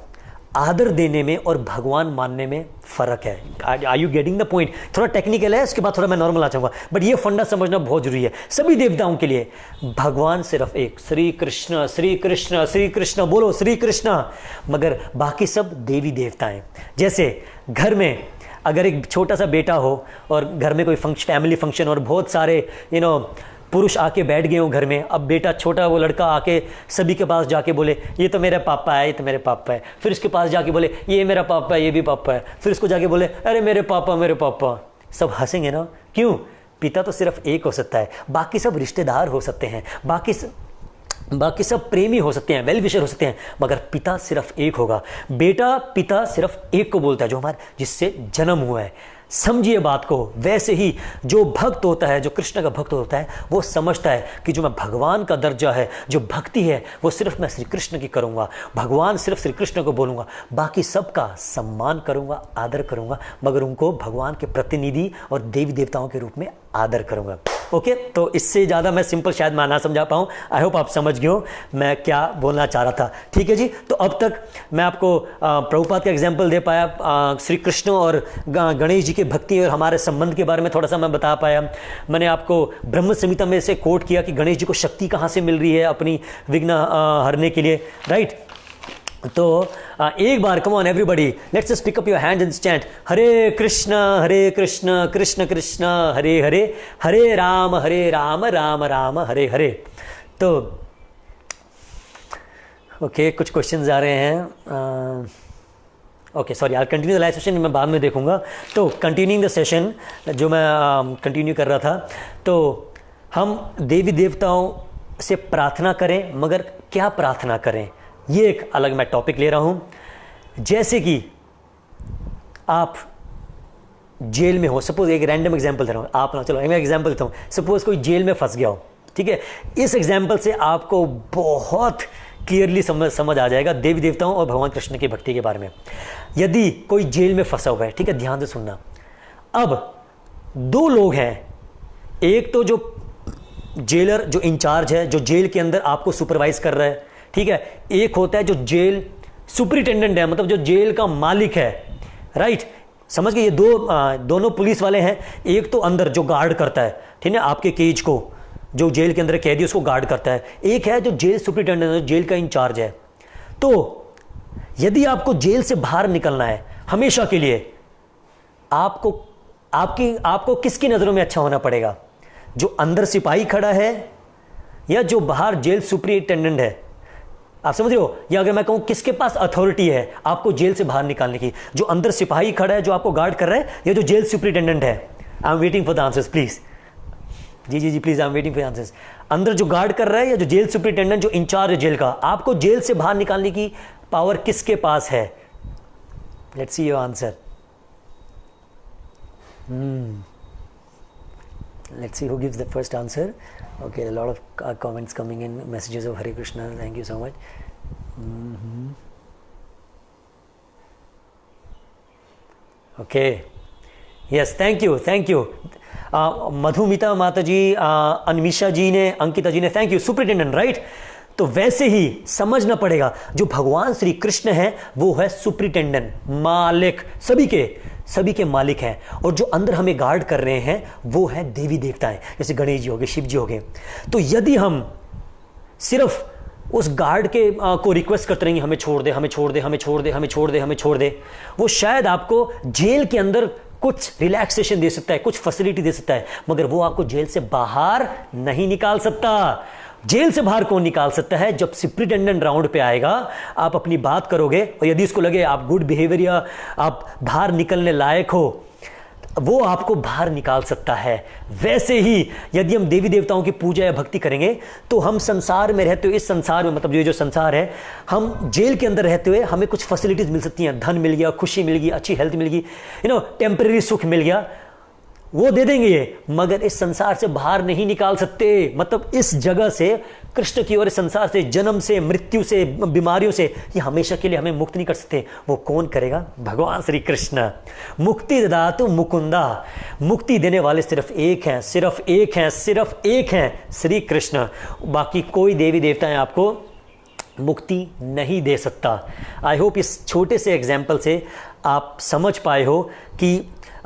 आदर देने में और भगवान मानने में फर्क है। Are you getting the point? थोड़ा टेक्निकल है, उसके बाद थोड़ा मैं नॉर्मल आ जाऊंगा, बट ये फंडा समझना बहुत जरूरी है। सभी देवताओं के लिए भगवान सिर्फ एक, श्री कृष्ण श्री कृष्ण श्री कृष्ण, बोलो श्री कृष्ण, मगर बाकी सब देवी देवताएं। जैसे घर में अगर एक छोटा सा बेटा हो और घर में कोई फैमिली फंक्शन और बहुत सारे पुरुष आके बैठ गए हो घर में, अब बेटा छोटा वो लड़का आके सभी के पास जाके बोले ये तो मेरा पापा है, ये तो मेरे पापा है, फिर इसके पास जाके बोले ये मेरा पापा है, ये भी पापा है, फिर इसको जाके बोले अरे मेरे पापा मेरे पापा, सब हंसेंगे ना। क्यों? पिता तो सिर्फ एक हो सकता है, बाकी सब रिश्तेदार हो सकते हैं, बाकी सब प्रेमी हो सकते हैं, वेल विशर हो सकते हैं, मगर पिता सिर्फ एक होगा। बेटा पिता सिर्फ एक को बोलता है, जो हमारे जिससे जन्म हुआ है। समझिए बात को। वैसे ही जो भक्त होता है, जो कृष्ण का भक्त होता है, वो समझता है कि जो मैं भगवान का दर्जा है, जो भक्ति है, वो सिर्फ मैं श्री कृष्ण की करूंगा, भगवान सिर्फ श्री कृष्ण को बोलूंगा, बाकी सबका सम्मान करूंगा, आदर करूंगा, मगर उनको भगवान के प्रतिनिधि और देवी देवताओं के रूप में आदर करूंगा। ओके, तो इससे ज़्यादा मैं सिंपल शायद मैं ना समझा पाऊँ। आई होप आप समझ गए हो मैं क्या बोलना चाह रहा था। ठीक है जी। तो अब तक मैं आपको प्रभुपाद का एग्जाम्पल दे पाया, श्री कृष्ण और गणेश जी के भक्ति और हमारे संबंध के बारे में थोड़ा सा मैं बता पाया। मैंने आपको ब्रह्म संहिता में से कोट किया कि गणेश जी को शक्ति कहाँ से मिल रही है अपनी विघ्न हरने के लिए, राइट। तो एक बार come on everybody, let's just pick up your hands and chant Hare Krishna Krishna Krishna Hare Hare, Hare Ram Ram Ram Hare Hare. तो ओके, कुछ क्वेश्चंस आ रहे हैं। Okay sorry, I continue the live session, मैं बाद में देखूंगा। तो कंटिन्यूइंग द सेशन जो मैं कंटिन्यू कर रहा था, तो हम देवी देवताओं से प्रार्थना करें, मगर क्या प्रार्थना करें, ये एक अलग मैं टॉपिक ले रहा हूं। जैसे कि आप जेल में हो, सपोज एक रैंडम एग्जांपल दे रहा हूं, आप ना, चलो मैं एग्जांपल देता हूं। सपोज कोई जेल में फंस गया हो, ठीक है। इस एग्जांपल से आपको बहुत क्लियरली समझ आ जाएगा देवी देवताओं और भगवान कृष्ण की भक्ति के बारे में। यदि कोई जेल में फंसा हुआ है, ठीक है, ध्यान से सुनना। अब दो लोग हैं, एक तो जो जेलर, जो इंचार्ज है, जो जेल के अंदर आपको सुपरवाइज कर रहा है, ठीक है। एक होता है जो जेल सुपरिटेंडेंट है, मतलब जो जेल का मालिक है, राइट। समझ गए? ये दोनों पुलिस वाले हैं। एक तो अंदर जो गार्ड करता है, ठीक है, आपके केज को, जो जेल के अंदर कैदी उसको गार्ड करता है। एक है जो जेल सुपरिटेंडेंट है, जेल का इंचार्ज है। तो यदि आपको जेल से बाहर निकलना है हमेशा के लिए, आपको किसकी नजरों में अच्छा होना पड़ेगा? जो अंदर सिपाही खड़ा है या जो बाहर जेल सुपरिटेंडेंट है? आप समझ रहे हो? या अगर मैं कहूं किसके पास अथॉरिटी है आपको जेल से बाहर निकालने की? जो अंदर सिपाही खड़ा है जो आपको गार्ड कर रहा है, या जो जेल सुपरिटेंडेंट है? I am waiting for the answers please. जी please, I am waiting for the answers. अंदर जो गार्ड कर रहा है या जो जेल सुपरिटेंडेंट, जो इंचार्ज है जेल का? आपको जेल से बाहर निकालने की पावर किसके पास है? Let's see your answer. Let's see who gives the first answer. Okay, a lot of comments coming in, messages of Hare Krishna. Thank you so much. Okay, yes, thank you. Madhumita माता जी, अनमिशा जी ने, अंकिता जी ने, thank you. Superintendent, right. तो वैसे ही समझना पड़ेगा, जो भगवान श्री कृष्ण है वो है सुपरिटेंडेंट, मालिक, सभी के मालिक हैं। और जो अंदर हमें गार्ड कर रहे हैं वो है देवी देवताएं, जैसे गणेश जी हो गए, शिव जी हो गए। तो यदि हम सिर्फ उस गार्ड के को रिक्वेस्ट करते रहेंगे, हमें छोड़ दे, हमें छोड़ दे, हमें छोड़ दे, हमें छोड़ दे, हमें छोड़ दे, वो शायद आपको जेल के अंदर कुछ रिलैक्सेशन दे सकता है, कुछ फैसिलिटी दे सकता है, मगर वो आपको जेल से बाहर नहीं निकाल सकता। जेल से बाहर कौन निकाल सकता है? जब सुपरिटेंडेंट राउंड पे आएगा, आप अपनी बात करोगे और यदि इसको लगे आप गुड बिहेवियर या आप बाहर निकलने लायक हो, वो आपको बाहर निकाल सकता है। वैसे ही यदि हम देवी देवताओं की पूजा या भक्ति करेंगे तो हम संसार में रहते हुए, इस संसार में, मतलब ये जो संसार है, हम जेल के अंदर रहते हुए हमें कुछ फैसिलिटीज मिल सकती हैं। धन मिल गया, खुशी मिल गई, अच्छी हेल्थ मिल गई, टेम्परेरी सुख मिल गया, वो दे देंगे ये, मगर इस संसार से बाहर नहीं निकाल सकते। मतलब इस जगह से, कृष्ण की ओर, संसार से, जन्म से, मृत्यु से, बीमारियों से, ये हमेशा के लिए हमें मुक्त नहीं कर सकते। वो कौन करेगा? भगवान श्री कृष्ण। मुक्ति दातु मुकुंदा, मुक्ति देने वाले सिर्फ एक हैं, सिर्फ एक हैं, सिर्फ एक हैं, श्री कृष्ण। बाकी कोई देवी देवता है आपको मुक्ति नहीं दे सकता। आई होप इस छोटे से एग्जाम्पल से आप समझ पाए हो कि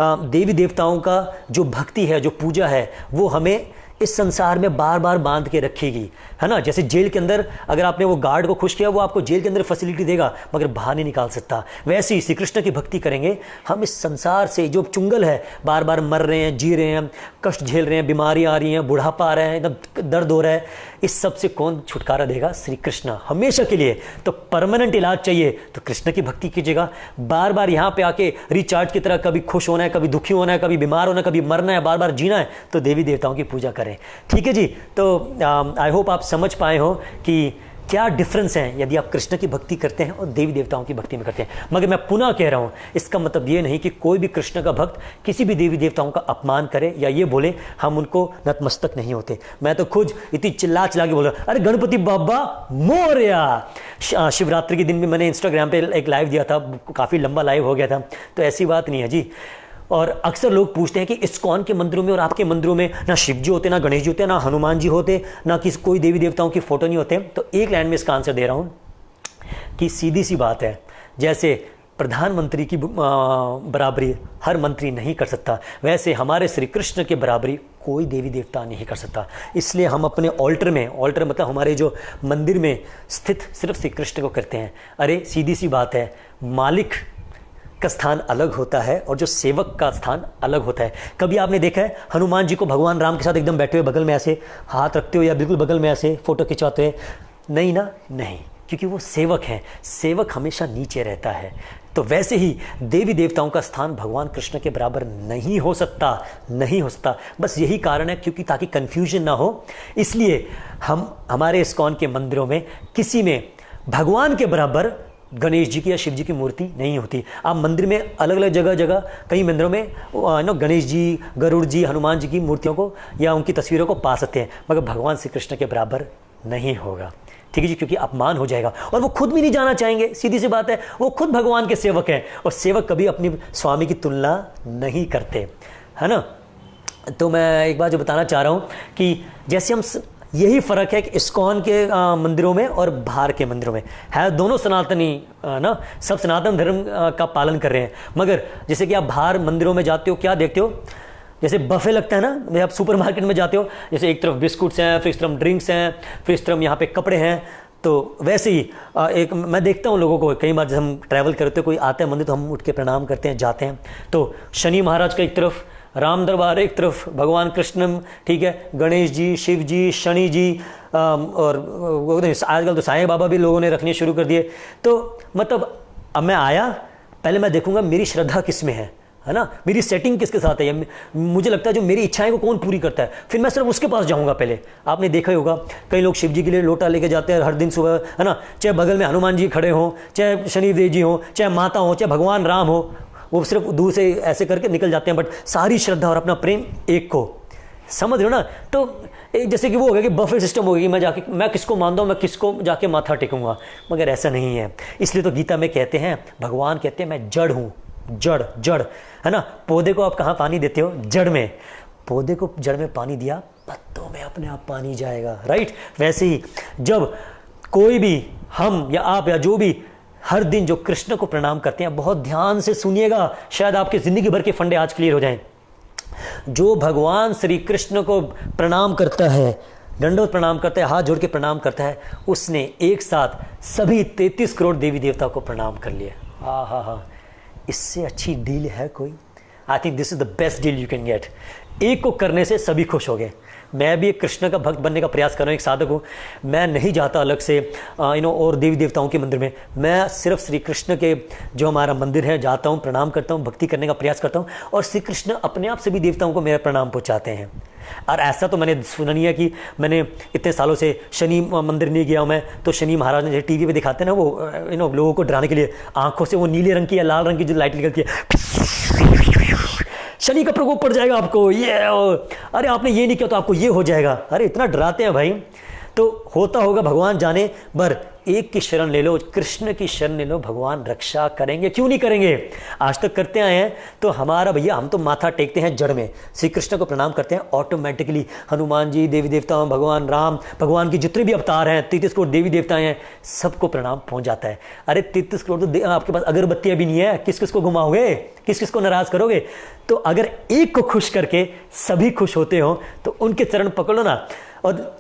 देवी देवताओं का जो भक्ति है, जो पूजा है, वो हमें इस संसार में बार बार बांध के रखेगी, है ना। जैसे जेल के अंदर अगर आपने वो गार्ड को खुश किया, वो आपको जेल के अंदर फैसिलिटी देगा मगर बाहर नहीं निकाल सकता। वैसे ही श्री कृष्ण की भक्ति करेंगे, हम इस संसार से जो चुंगल है, बार बार मर रहे हैं, जी रहे हैं, कष्ट झेल रहे हैं, बीमारी आ रही हैं, बुढ़ापा आ रहा है, एकदम दर्द हो रहा है, इस सब से कौन छुटकारा देगा? श्री कृष्ण, हमेशा के लिए। तो परमानेंट इलाज चाहिए तो कृष्ण की भक्ति कीजिएगा। बार बार यहाँ पे आके रिचार्ज की तरह कभी खुश होना है, कभी दुखी होना है, कभी बीमार होना है, कभी मरना है, बार बार जीना है, तो देवी देवताओं की पूजा करें। ठीक है जी। तो आई होप आप समझ पाए हो कि क्या डिफरेंस है यदि आप कृष्ण की भक्ति करते हैं और देवी देवताओं की भक्ति में करते हैं। मगर मैं पुनः कह रहा हूं, इसका मतलब ये नहीं कि कोई भी कृष्ण का भक्त किसी भी देवी देवताओं का अपमान करे या ये बोले हम उनको नतमस्तक नहीं होते। मैं तो खुद इतनी चिल्ला चिल्ला के बोल रहा हूं, अरे गणपति बाबा मोरया। शिवरात्रि के दिन भी मैंने इंस्टाग्राम पे एक लाइव दिया था, काफ़ी लंबा लाइव हो गया था, तो ऐसी बात नहीं है जी। और अक्सर लोग पूछते हैं कि इस्कॉन के मंदिरों में और आपके मंदिरों में ना शिव जी होते, ना गणेश जी होते, ना हनुमान जी होते, ना किसी कोई देवी देवताओं की फोटो नहीं होते। तो एक लाइन में इसका आंसर दे रहा हूं कि सीधी सी बात है, जैसे प्रधानमंत्री की बराबरी हर मंत्री नहीं कर सकता, वैसे हमारे श्री कृष्ण की बराबरी कोई देवी देवता नहीं कर सकता। इसलिए हम अपने ऑल्टर में, ऑल्टर मतलब हमारे जो मंदिर में स्थित, सिर्फ श्री कृष्ण को करते हैं। अरे सीधी सी बात है, मालिक का स्थान अलग होता है और जो सेवक का स्थान अलग होता है। कभी आपने देखा है हनुमान जी को भगवान राम के साथ एकदम बैठे हुए बगल में ऐसे हाथ रखते हो या बिल्कुल बगल में ऐसे फोटो खिंचवाते हुए? नहीं ना, नहीं, क्योंकि वो सेवक हैं। सेवक हमेशा नीचे रहता है। तो वैसे ही देवी देवताओं का स्थान भगवान कृष्ण के बराबर नहीं हो सकता, नहीं हो सकता। बस यही कारण है, क्योंकि ताकि कन्फ्यूजन ना हो, इसलिए हम हमारे इस्कॉन के मंदिरों में किसी में भगवान के बराबर गणेश जी की या शिव जी की मूर्ति नहीं होती। आप मंदिर में अलग अलग जगह कई मंदिरों में गणेश जी, गरुड़ जी, हनुमान जी की मूर्तियों को या उनकी तस्वीरों को पा सकते हैं, मगर भगवान श्री कृष्ण के बराबर नहीं होगा। ठीक है जी, क्योंकि अपमान हो जाएगा और वो खुद भी नहीं जाना चाहेंगे। सीधी सी बात है, वो खुद भगवान के सेवक हैं और सेवक कभी अपने स्वामी की तुलना नहीं करते, है ना। तो मैं एक बात जो बताना चाह रहा हूँ कि जैसे हम, यही फ़र्क है कि इस्कॉन के मंदिरों में और बाहर के मंदिरों में है, दोनों सनातनी ना, सब सनातन धर्म का पालन कर रहे हैं। मगर जैसे कि आप बाहर मंदिरों में जाते हो, क्या देखते हो, जैसे बफे लगता है ना, आप सुपरमार्केट में जाते हो, जैसे एक तरफ बिस्कुट्स हैं, फिर इस तरफ ड्रिंक्स हैं, फिर इस तरफ यहाँ पे कपड़े हैं। तो वैसे ही एक मैं देखता हूँ लोगों को, कई बार जब हम ट्रैवल करते हैं, कोई आता है मंदिर तो हम उठ के प्रणाम करते हैं, जाते हैं। तो शनि महाराज का एक तरफ राम दरबार, एक तरफ भगवान कृष्ण, ठीक है, गणेश जी, शिव जी, शनि जी, और आजकल तो साईं बाबा भी लोगों ने रखने शुरू कर दिए। तो मतलब अब मैं आया, पहले मैं देखूंगा मेरी श्रद्धा किस में है ना, मेरी सेटिंग किसके साथ है, मुझे लगता है जो मेरी इच्छाएं को कौन पूरी करता है, फिर मैं सिर्फ उसके पास जाऊंगा। पहले आपने देखा ही होगा, कई लोग शिव जी के लिए लोटा लेके जाते हैं हर दिन सुबह, है ना, चाहे बगल में हनुमान जी खड़े हों, चाहे शनिदेव जी हों, चाहे माता हो, चाहे भगवान राम हो, वो सिर्फ दूर से ऐसे करके निकल जाते हैं, बट सारी श्रद्धा और अपना प्रेम एक को, समझ रहे हो ना। तो एक जैसे कि वो हो गया कि बफे सिस्टम हो गया कि मैं किसको मानता हूँ, मैं किसको जाके माथा टेकूंगा, मगर ऐसा नहीं है। इसलिए तो गीता में कहते हैं, भगवान कहते हैं मैं जड़ हूँ, जड़, है ना। पौधे को आप कहाँ पानी देते हो? जड़ में। पौधे को जड़ में पानी दिया, पत्तों में अपने आप पानी जाएगा, राइट। वैसे ही जब कोई भी, हम या आप या जो भी हर दिन जो कृष्ण को प्रणाम करते हैं, बहुत ध्यान से सुनिएगा, शायद आपकी जिंदगी भर के फंडे आज क्लियर हो जाएं। जो भगवान श्री कृष्ण को प्रणाम करता है, दंडवत प्रणाम करता है, हाथ जोड़ के प्रणाम करता है, उसने एक साथ सभी 33 करोड़ देवी देवता को प्रणाम कर लिया। हा, इससे अच्छी डील है कोई? I think this is the best deal you can get. एक को करने से सभी खुश हो गए। मैं भी एक कृष्ण का भक्त बनने का प्रयास कर रहा हूँ, एक साधक हूँ। मैं नहीं जाता अलग से और देवी देवताओं के मंदिर में। मैं सिर्फ श्री कृष्ण के जो हमारा मंदिर है जाता हूँ, प्रणाम करता हूँ, भक्ति करने का प्रयास करता हूँ, और श्री कृष्ण अपने आप सभी देवताओं को मेरा प्रणाम पहुँचाते हैं। और ऐसा तो मैंने सुना नहीं है कि मैंने इतने सालों से शनि मंदिर नहीं गया मैं, तो शनि महाराज ने टीवी पे दिखाते हैं ना, वो लोगों को डराने के लिए आंखों से वो नीले रंग की या लाल रंग की जो लाइट निकलती है, शनि का प्रकोप पड़ जाएगा आपको, ये अरे आपने ये नहीं किया तो आपको ये हो जाएगा। अरे इतना डराते हैं भाई। तो होता होगा भगवान जाने, पर एक की शरण ले लो, कृष्ण की शरण ले लो, भगवान रक्षा करेंगे, क्यों नहीं करेंगे। आज तक करते आए हैं। तो हमारा भैया, हम तो माथा टेकते हैं जड़ में, श्री कृष्ण को प्रणाम करते हैं ऑटोमेटिकली। हनुमान जी, देवी देवता, भगवान राम, भगवान की जितने भी अवतार हैं, 33 करोड़ देवी देवताएं हैं, सबको प्रणाम पहुंच जाता है। अरे 33 करोड़ तो आपके पास अगरबत्तियां भी नहीं है, किस किस को घुमाओगे, किस किस को नाराज करोगे। तो अगर एक को खुश करके सभी खुश होते हो तो उनके चरण पकड़ो ना। और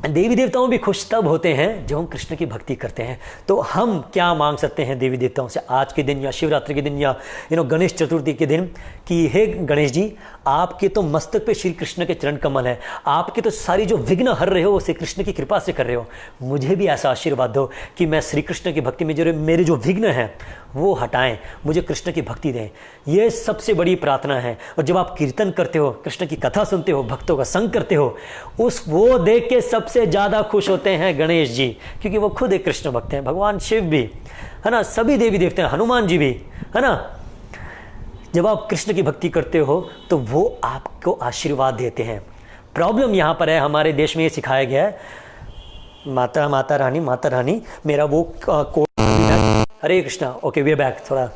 देवी देवताओं भी खुश तब होते हैं जब हम कृष्ण की भक्ति करते हैं। तो हम क्या मांग सकते हैं देवी देवताओं से आज के दिन, या शिवरात्रि के दिन, या गणेश चतुर्थी के दिन, कि हे गणेश जी, आपके तो मस्तक पे श्री कृष्ण के चरण कमल है, आपके तो सारी जो विघ्न हर रहे हो वो श्री कृष्ण की कृपा से कर रहे हो। मुझे भी ऐसा आशीर्वाद दो कि मैं श्री कृष्ण की भक्ति में जो मेरे जो विघ्न हैं वो हटाएं, मुझे कृष्ण की भक्ति दें। ये सबसे बड़ी प्रार्थना है। और जब आप कीर्तन करते हो, कृष्ण की कथा सुनते हो, भक्तों का संग करते हो, वो देख के सबसे ज़्यादा खुश होते हैं गणेश जी, क्योंकि वो खुद एक कृष्ण भक्त हैं। भगवान शिव भी है ना, सभी देवी देवते हैं, हनुमान जी भी है ना। जब आप कृष्ण की भक्ति करते हो तो वो आपको आशीर्वाद देते हैं। प्रॉब्लम यहाँ पर है, हमारे देश में ये सिखाया गया है, माता माता रानी माता रानी, मेरा वो code. Hare Krishna, okay we are back. थोड़ा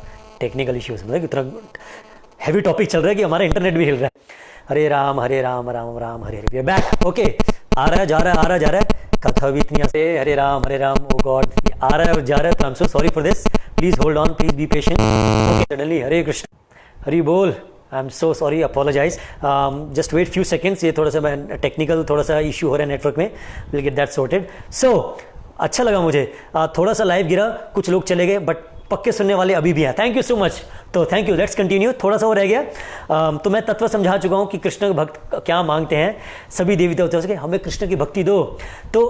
टेक्निकल इश्यूज, मतलब इतना हैवी टॉपिक चल रहा है कि हमारा इंटरनेट भी हिल रहा है। हरे राम राम राम हरे हरे, वी आर बैक। ओके, आ रहा है, जा रहा है, आ रहा है, जा रहा है। कथा भी इतनी से हरे राम ओ गॉड, आ रहा है और जा रहा है। तो I am so sorry for this, please hold on, please be patient. Okay, suddenly Hare Krishna, Hari बोल, I am so sorry, apologise, just wait few seconds. ये थोड़ा सा मैं टेक्निकल थोड़ा सा इशू हो रहा है नेटवर्क में, विल गेट दैट सॉर्टेड। सो अच्छा लगा मुझे, थोड़ा सा लाइव गिरा, कुछ लोग चले गए, बट पक्के सुनने वाले अभी भी हैं। Thank you so much. तो थैंक यू, लेट्स कंटिन्यू। थोड़ा सा वो रह गया। तो मैं तत्व समझा चुका हूँ कि कृष्ण के भक्त क्या मांगते हैं। सभी देवी देवता से हमें कृष्ण की भक्ति दो। तो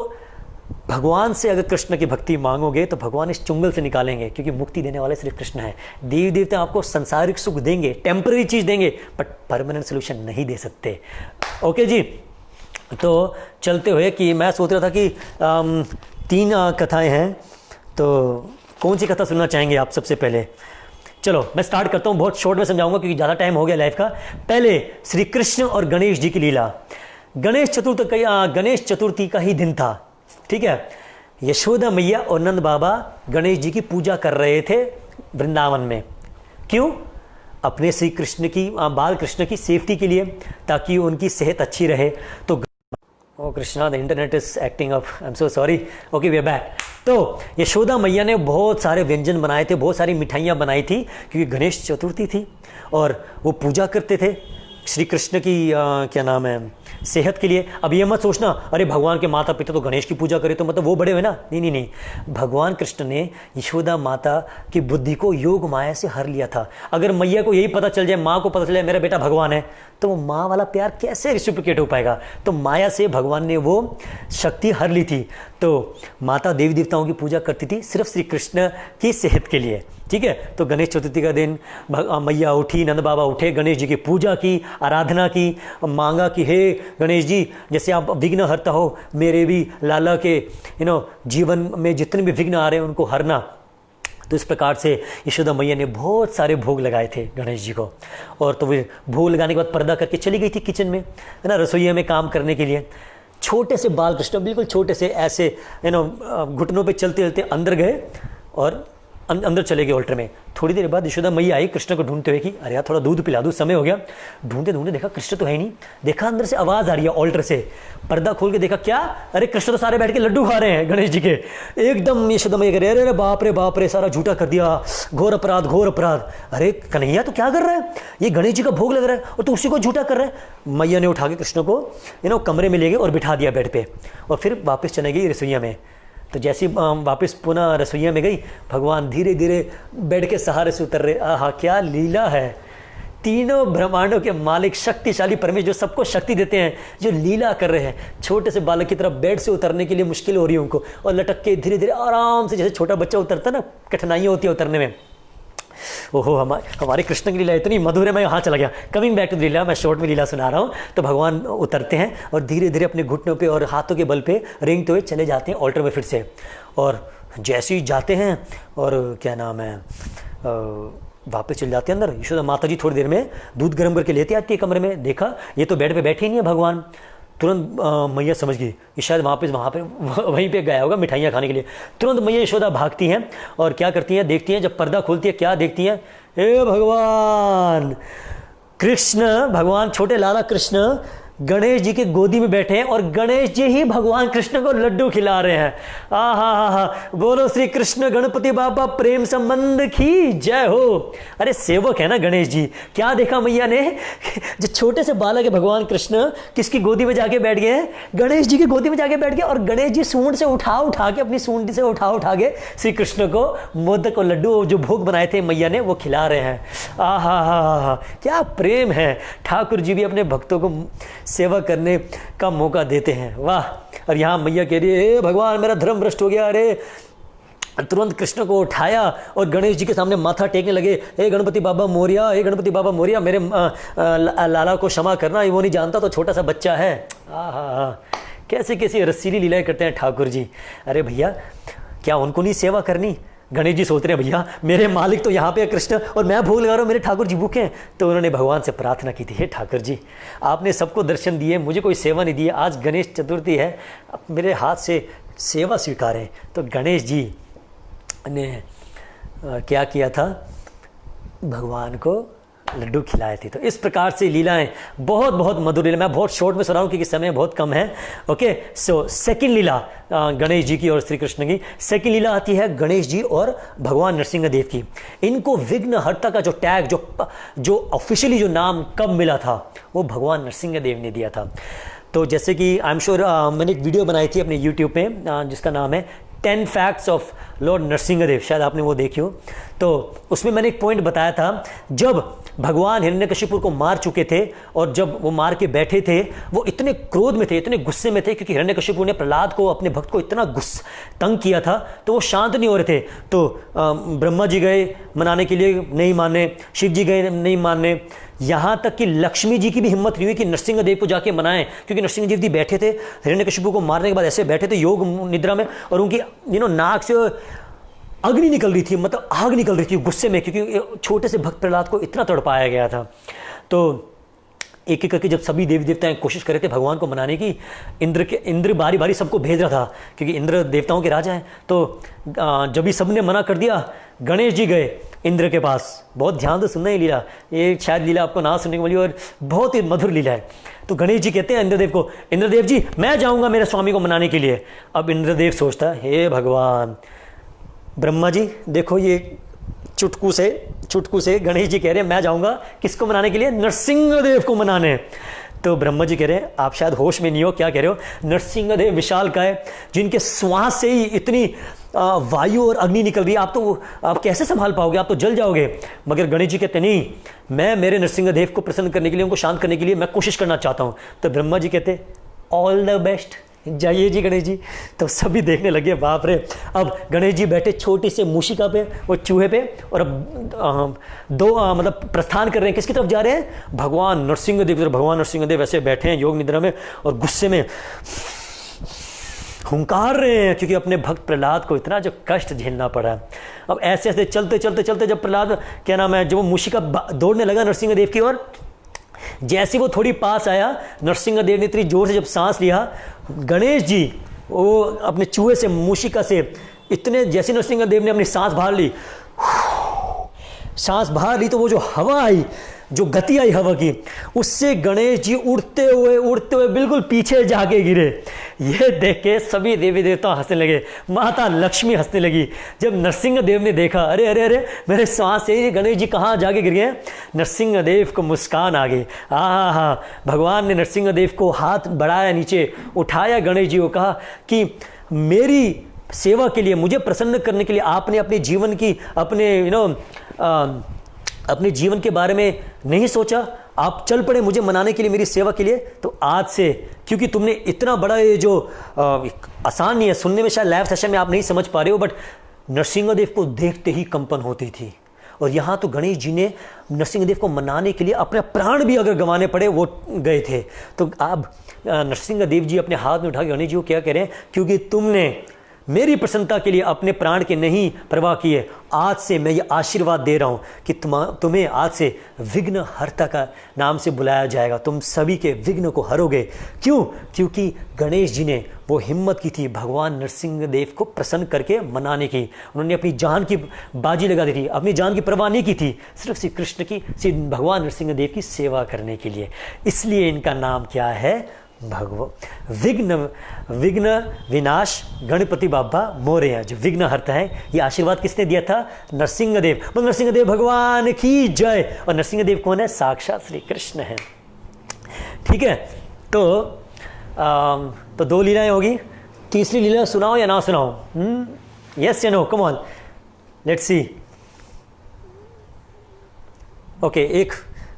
भगवान से अगर कृष्ण की भक्ति मांगोगे तो भगवान इस चुंगल से निकालेंगे, क्योंकि मुक्ति देने वाले सिर्फ कृष्ण है। देवी देवता आपको सांसारिक सुख देंगे, टेम्पररी चीज देंगे, बट परमानेंट सोल्यूशन नहीं दे सकते। ओके जी, तो चलते हुए कि मैं सोच रहा था कि 3 कथाएं हैं, तो कौन सी कथा सुनना चाहेंगे आप सबसे पहले। चलो मैं स्टार्ट करता हूँ, बहुत शॉर्ट में समझाऊंगा क्योंकि ज़्यादा टाइम हो गया लाइफ का। पहले श्री कृष्ण और गणेश जी की लीला। गणेश चतुर्थी का ही दिन था, ठीक है। यशोदा मैया और नंद बाबा गणेश जी की पूजा कर रहे थे वृंदावन में। क्यों? अपने श्री कृष्ण की बाल कृष्ण की सेफ्टी के लिए, ताकि उनकी सेहत अच्छी रहे। तो oh Krishna, the internet is acting up, I am so sorry. Okay we are back. तो यशोदा मैया ने बहुत सारे व्यंजन बनाए थे, बहुत सारी मिठाइयाँ बनाई थी, क्योंकि गणेश चतुर्थी थी और वो पूजा करते थे श्री कृष्ण की क्या नाम है, सेहत के लिए। अब ये मत सोचना अरे भगवान के माता पिता तो गणेश की पूजा करे तो मतलब वो बड़े हुए ना, नहीं। भगवान कृष्ण ने यशोदा माता की बुद्धि को योग माया से हर लिया था। अगर मैया को यही पता चल जाए, माँ को पता चल जाए मेरा बेटा भगवान है, तो वो माँ वाला प्यार कैसे रिसिप्रोकेट हो पाएगा। तो माया से भगवान ने वो शक्ति हर ली थी। तो माता देवी देवताओं की पूजा करती थी सिर्फ श्री कृष्ण की सेहत के लिए, ठीक है। तो गणेश चतुर्थी का दिन मैया उठी, नंद बाबा उठे, गणेश जी की पूजा की, आराधना की, मांगा कि हे गणेश जी, जैसे आप विघ्न हरता हो, मेरे भी लाला के जीवन में जितने भी विघ्न आ रहे हैं उनको हरना। तो इस प्रकार से यशोदा मैया ने बहुत सारे भोग लगाए थे गणेश जी को। और तो वे भोग लगाने के बाद पर्दा करके चली गई थी किचन में, है ना, रसोईया में काम करने के लिए। छोटे से बाल कृष्ण, बिल्कुल छोटे से, ऐसे घुटनों पे चलते चलते अंदर गए और अंदर चले गए ऑल्टर में। थोड़ी देर बाद यशोदा मैया आई कृष्ण को ढूंढते हुए कि अरे यार थोड़ा दूध पिला दूँ, समय हो गया। ढूंढते ढूंढते देखा कृष्ण तो है ही नहीं। देखा अंदर से आवाज़ आ रही है ऑल्टर से, पर्दा खोल के देखा क्या, अरे कृष्ण तो सारे बैठ के लड्डू खा रहे हैं गणेश जी के। एकदम यशोदा मैया कह रहे अरे बाप रे, सारा झूठा कर दिया, घोर अपराध। अरे कन्हैया तो क्या कर रहा है, ये गणेश जी का भोग लग रहा है और तू उसी को झूठा कर रहा है। मैया ने उठा के कृष्ण को कमरे में ले गए और बिठा दिया बेड पे, और फिर वापस चले गई रसोईया में। तो जैसे वापस पुनः रसोईया में गई, भगवान धीरे धीरे बेड के सहारे से उतर रहे। आहा क्या लीला है। तीनों ब्रह्मांडों के मालिक शक्तिशाली परमेश्वर, जो सबको शक्ति देते हैं, जो लीला कर रहे हैं, छोटे से बालक की तरफ बेड से उतरने के लिए मुश्किल हो रही है उनको, और लटक के धीरे धीरे आराम से, जैसे छोटा बच्चा उतरता है ना, कठिनाइयाँ होती है उतरने में। ओहो, हमारे कृष्ण की लीला इतनी मधुर है। मैं यहाँ चला गया। कमिंग बैक टू लीला, मैं शॉर्ट में लीला सुना रहा हूँ। तो भगवान उतरते हैं और धीरे धीरे अपने घुटनों पे और हाथों के बल पे रेंगते हुए चले जाते हैं ऑल्टर में फिर से। और जैसे ही जाते हैं और क्या नाम है, वापस चले जाते हैं अंदर। यशोदा माता जी थोड़ी देर में दूध गर्म करके लेते आती है कमरे में। देखा ये तो बेड पे बैठे ही नहीं है भगवान। तुरंत मैया समझ गई कि शायद वापस वहाँ पे वहीं पे गया होगा मिठाइयाँ खाने के लिए। तुरंत मैया यशोदा भागती हैं और क्या करती हैं, देखती हैं, जब पर्दा खोलती है क्या देखती हैं, हे भगवान कृष्ण, भगवान छोटे लाला कृष्ण गणेश जी के गोदी में बैठे हैं और गणेश जी ही भगवान कृष्ण को लड्डू खिला रहे हैं। हा, बोलो श्री कृष्ण गणपति बाबा प्रेम संबंध की जय हो। अरे सेवक है ना गणेश जी। क्या देखा मैया ने, जो छोटे से बालक है भगवान कृष्ण किसकी गोदी में जाके बैठ गए हैं, गणेश जी की गोदी में जाके बैठ गए। और गणेश जी सूंड से उठा के, अपनी सूंड से उठा के श्री कृष्ण को मोदक और लड्डू जो भोग बनाए थे मैया ने, वो खिला रहे हैं। हा, क्या प्रेम है। ठाकुर जी भी अपने भक्तों को सेवा करने का मौका देते हैं। वाह। और यहाँ मैया कह रही है, हे भगवान मेरा धर्म भ्रष्ट हो गया। अरे तुरंत कृष्ण को उठाया और गणेश जी के सामने माथा टेकने लगे। हे गणपति बाबा मोरिया, हे गणपति बाबा मोरिया, मेरे लाला को क्षमा करना, वो नहीं जानता तो छोटा सा बच्चा है। कैसे कैसी रसीली लीलाएं करते हैं ठाकुर जी। अरे भैया क्या उनको नहीं सेवा करनी। गणेश जी सोच रहे हैं भैया मेरे मालिक तो यहाँ पे है कृष्ण और मैं भूल लगा रहा हूँ, मेरे ठाकुर जी भूखे हैं। तो उन्होंने भगवान से प्रार्थना की थी, हे ठाकुर जी आपने सबको दर्शन दिए, मुझे कोई सेवा नहीं दी। आज गणेश चतुर्थी है, मेरे हाथ से सेवा स्वीकारें। तो गणेश जी ने क्या किया था, भगवान को लड्डू खिलाए थे। तो इस प्रकार से लीलाएं बहुत बहुत मधुर लीला। मैं बहुत शॉर्ट में सुना हूँ क्योंकि समय बहुत कम है। ओके, सो सेकंड लीला गणेश जी की और श्री कृष्ण की। सेकंड लीला आती है गणेश जी और भगवान नरसिंह देव की। इनको विघ्नहर्ता का जो टैग, जो ऑफिशियली जो नाम कब मिला था, वो भगवान नरसिंह देव ने दिया था। तो जैसे कि आई एम श्योर मैंने एक वीडियो बनाई थी अपने यूट्यूब पे जिसका नाम है 10 फैक्ट्स ऑफ लॉर्ड नरसिंहदेव, शायद आपने वो देखी हो। तो उसमें मैंने एक पॉइंट बताया था, जब भगवान हिरण्यकशिपु को मार चुके थे और जब वो मार के बैठे थे, वो इतने क्रोध में थे, इतने गुस्से में थे, क्योंकि हिरण्यकशिपु ने प्रहलाद को, अपने भक्त को इतना तंग किया था, तो वो शांत नहीं हो रहे थे। तो ब्रह्मा जी गए मनाने के लिए, नहीं माने, शिव जी गए नहीं मानने, यहाँ तक कि लक्ष्मी जी की भी हिम्मत नहीं हुई कि नरसिंहदेव को जाके मनाएं, क्योंकि नरसिंहदेव जी बैठे थे हिरण्यकशिपु को मारने के बाद, ऐसे बैठे थे योग निद्रा में, और उनकी नाक से अग्नि निकल रही थी, मतलब आग निकल रही थी गुस्से में, क्योंकि छोटे से भक्त प्रहलाद को इतना तड़पाया गया था। तो एक एक करके जब सभी देवी देवताएं कोशिश कर रहे थे भगवान को मनाने की, इंद्र बारी बारी सबको भेज रहा था, क्योंकि इंद्र देवताओं के राजा हैं। तो जब भी सबने मना कर दिया, गणेश जी गए इंद्र के पास। बहुत ध्यान से सुनना ही लीला, ये शायद लीला आपको ना सुनने को मिली और बहुत ही मधुर लीला है। तो गणेश जी कहते हैं इंद्रदेव को, इंद्रदेव जी मैं जाऊंगा मेरे स्वामी को मनाने के लिए। अब इंद्रदेव सोचता है, हे भगवान, ब्रह्मा जी देखो ये चुटकू से गणेश जी कह रहे हैं मैं जाऊंगा किसको मनाने के लिए, नरसिंहदेव को मनाने। तो ब्रह्मा जी कह रहे हैं आप शायद होश में नहीं हो, क्या कह रहे हो, नरसिंहदेव विशालकाय, जिनके श्वास से ही इतनी वायु और अग्नि निकल रही है, आप कैसे संभाल पाओगे, आप तो जल जाओगे। मगर गणेश जी कहते नहीं, मैं मेरे नरसिंहदेव को प्रसन्न करने के लिए, उनको शांत करने के लिए मैं कोशिश करना चाहता हूं। तो ब्रह्मा जी कहते ऑल द बेस्ट, जाइए जी गणेश जी। तो सभी देखने लगे, बाप रे। अब गणेश जी बैठे छोटी से मूषिका पे, वो चूहे पे, और अब मतलब प्रस्थान कर रहे हैं, किसकी तरफ जा रहे हैं, भगवान नरसिंहदेव। भगवान नरसिंहदेव ऐसे बैठे हैं योग निद्रा में और गुस्से में हुंकार रहे हैं, क्योंकि अपने भक्त प्रहलाद को इतना जो कष्ट झेलना पड़ा है। अब ऐसे ऐसे चलते जब प्रहलाद क्या नाम है, जब वो मूषिका दौड़ने लगा नरसिंहदेव की ओर, जैसे वो थोड़ी पास आया, नरसिंहदेव ने इतनी जोर से जब सांस लिया, गणेश जी वो अपने चूहे से, मूषिका से इतने, जैसे नरसिंहदेव ने अपनी सांस बाहर ली तो वो जो हवा आई, जो गति आई हवा की, उससे गणेश जी उड़ते हुए बिल्कुल पीछे जाके गिरे। ये देख के सभी देवी देवता हंसने लगे, माता लक्ष्मी हंसने लगी। जब नरसिंहदेव ने देखा, अरे अरे अरे मेरे सांस से गणेश जी कहाँ जाके गिर गए, नरसिंहदेव को मुस्कान आ गई। हाँ, भगवान ने नरसिंहदेव को हाथ बढ़ाया, नीचे उठाया, गणेश जी को कहा कि मेरी सेवा के लिए, मुझे प्रसन्न करने के लिए आपने अपने जीवन की, अपने अपने जीवन के बारे में नहीं सोचा, आप चल पड़े मुझे मनाने के लिए, मेरी सेवा के लिए, तो आज से, क्योंकि तुमने इतना बड़ा ये जो आसान नहीं है, सुनने में शायद लाइव सेशन में आप नहीं समझ पा रहे हो, बट नरसिंहदेव को देखते ही कंपन होती थी। और यहाँ तो गणेश जी ने नरसिंहदेव को मनाने के लिए अपने प्राण भी अगर गंवाने पड़े वो गए थे। तो आप नरसिंहदेव जी अपने हाथ में उठा के गणेश जी को क्या कह रहे हैं, क्योंकि तुमने मेरी प्रसन्नता के लिए अपने प्राण के नहीं परवाह किए, आज से मैं ये आशीर्वाद दे रहा हूँ कि तुम्हें आज से विघ्न हर्ता का नाम से बुलाया जाएगा, तुम सभी के विघ्न को हरोगे। क्यों? क्योंकि गणेश जी ने वो हिम्मत की थी भगवान नरसिंहदेव को प्रसन्न करके मनाने की। उन्होंने अपनी जान की बाजी लगा दी थी, अपनी जान की परवाह नहीं की थी, सिर्फ श्री कृष्ण की, श्री भगवान नरसिंहदेव की सेवा करने के लिए। इसलिए इनका नाम क्या है? विघ्न विनाश गणपति बाबा मोरया, जो विघ्न हरता है। ये आशीर्वाद किसने दिया था? नरसिंहदेव। नरसिंहदेव भगवान की जय। और नरसिंहदेव कौन है? साक्षात श्री कृष्ण है। ठीक है, तो दो लीलाएं होगी, तीसरी लीला सुनाओ या ना सुनाओ? यस या no? Come on, let's see. Okay,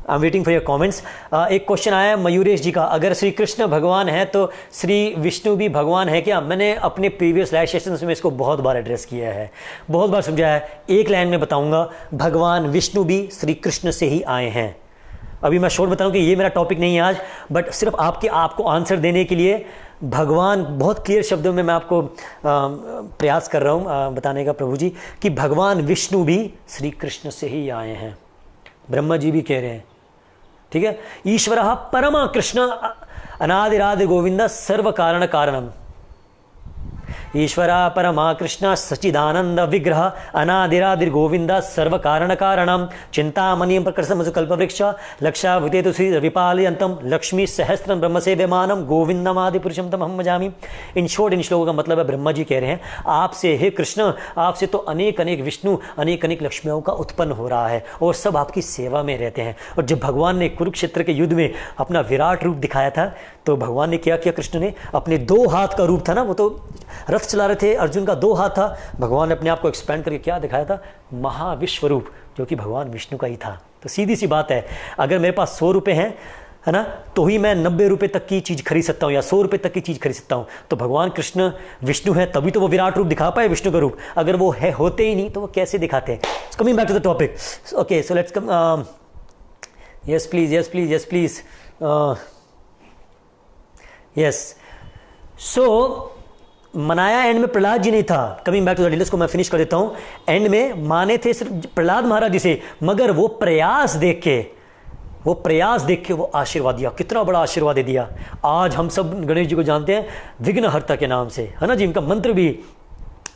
I am waiting for your comments. एक क्वेश्चन आया है मयूरेश जी का, अगर श्री कृष्ण भगवान है तो श्री विष्णु भी भगवान है क्या? मैंने अपने प्रीवियस लाइव सेशंस में इसको बहुत बार एड्रेस किया है, बहुत बार समझाया है। एक लाइन में बताऊंगा, भगवान विष्णु भी श्री कृष्ण से ही आए हैं। अभी मैं शॉर्ट बताऊं कि ये मेरा टॉपिक नहीं है आज, बट सिर्फ आपको आंसर देने के लिए भगवान, बहुत क्लियर शब्दों में मैं आपको प्रयास कर रहा हूँ बताने का प्रभु जी, कि भगवान विष्णु भी श्री कृष्ण से ही आए हैं। ब्रह्मा जी भी कह रहे हैं, ठीक है। ईश्वरः परमा कृष्ण अनादिरादि गोविंद सर्व कारण कारणम। ईश्वरा परमा कृष्ण सच्चिदानंद विग्रह अनादिरादिर गोविंद सर्व कारण कारणम चिंतामणिं प्रकर्षमसु कल्पवृक्ष लक्षाभूते तो श्री विपालयंतम लक्ष्मी सहस्त्रम ब्रह्म सेव्यमानम गोविंदम आदि पुरुषम तम हम भजामि। इन शॉर्ट इन श्लोकों का मतलब है, ब्रह्मा जी कह रहे हैं आपसे हे कृष्ण, आपसे तो अनेक अनेक विष्णु अनेक अनेक लक्ष्मियों का उत्पन्न हो रहा है और सब आपकी सेवा में रहते हैं। और जब भगवान ने कुरुक्षेत्र के युद्ध में अपना विराट रूप दिखाया था तो भगवान ने क्या किया? कृष्ण ने अपने 2 हाथ का रूप था ना, वो तो रथ चला रहे थे, अर्जुन का 2 हाथ था, भगवान ने अपने आप को एक्सपेंड करके क्या दिखाया था? महाविश्व रूप, जो कि भगवान विष्णु का ही था। तो सीधी सी बात है, अगर मेरे पास 100 रुपए हैं, है ना, तो ही मैं 90 रुपए तक की चीज खरीद सकता हूँ या 100 रुपए तक की चीज खरीद सकता हूँ। तो भगवान कृष्ण विष्णु है, तभी तो वो विराट रूप दिखा पाए, विष्णु का रूप। अगर वो है होते ही नहीं तो वो कैसे दिखाते हैं? Coming back to the topic, okay, so let's come. Yes please, yes please, yes please, yes. So मनाया एंड में प्रहलाद जी नहीं था। Coming back to the details को मैं फिनिश कर देता हूं। एंड में माने थे सिर्फ प्रहलाद महाराज जी से, मगर वो प्रयास देख के वो आशीर्वाद दिया। कितना बड़ा आशीर्वाद दे दिया। आज हम सब गणेश जी को जानते हैं विघ्नहर्ता के नाम से, है ना जी, इनका मंत्र भी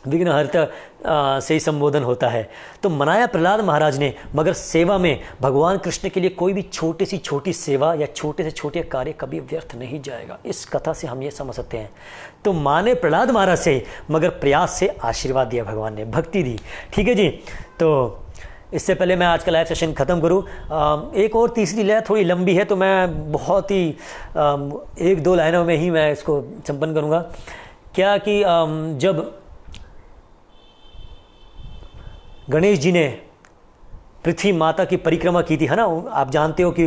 विघ्नहर्ता से ही संबोधन होता है। तो मनाया प्रहलाद महाराज ने, मगर सेवा में भगवान कृष्ण के लिए कोई भी छोटी से छोटी सेवा या छोटे से छोटे कार्य कभी व्यर्थ नहीं जाएगा। इस कथा से हम ये समझ सकते हैं। तो माने प्रहलाद महाराज से, मगर प्रयास से आशीर्वाद दिया भगवान ने, भक्ति दी। ठीक है जी। तो इससे पहले मैं आज का लाइव सेशन ख़त्म करूं, एक और तीसरी लाइन थोड़ी लंबी है, तो मैं बहुत ही 1-2 लाइनों में ही मैं इसको संपन्न करूंगा। क्या कि जब गणेश जी ने पृथ्वी माता की परिक्रमा की थी, है ना, आप जानते हो कि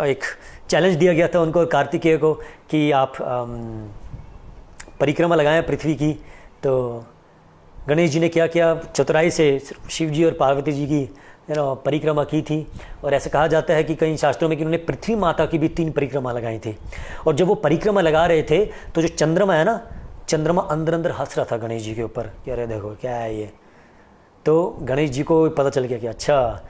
एक चैलेंज दिया गया था उनको, कार्तिकेय को, कि आप परिक्रमा लगाएं पृथ्वी की। तो गणेश जी ने क्या किया? चतुराई से शिव जी और पार्वती जी की परिक्रमा की थी। और ऐसा कहा जाता है कि कई शास्त्रों में कि उन्होंने पृथ्वी माता की भी 3 परिक्रमा लगाई थी। और जब वो परिक्रमा लगा रहे थे तो जो चंद्रमा है ना, चंद्रमा अंदर अंदर हंस रहा था गणेश जी के ऊपर, कह रहे देखो क्या है ये। तो गणेश जी को पता चल गया कि अच्छा,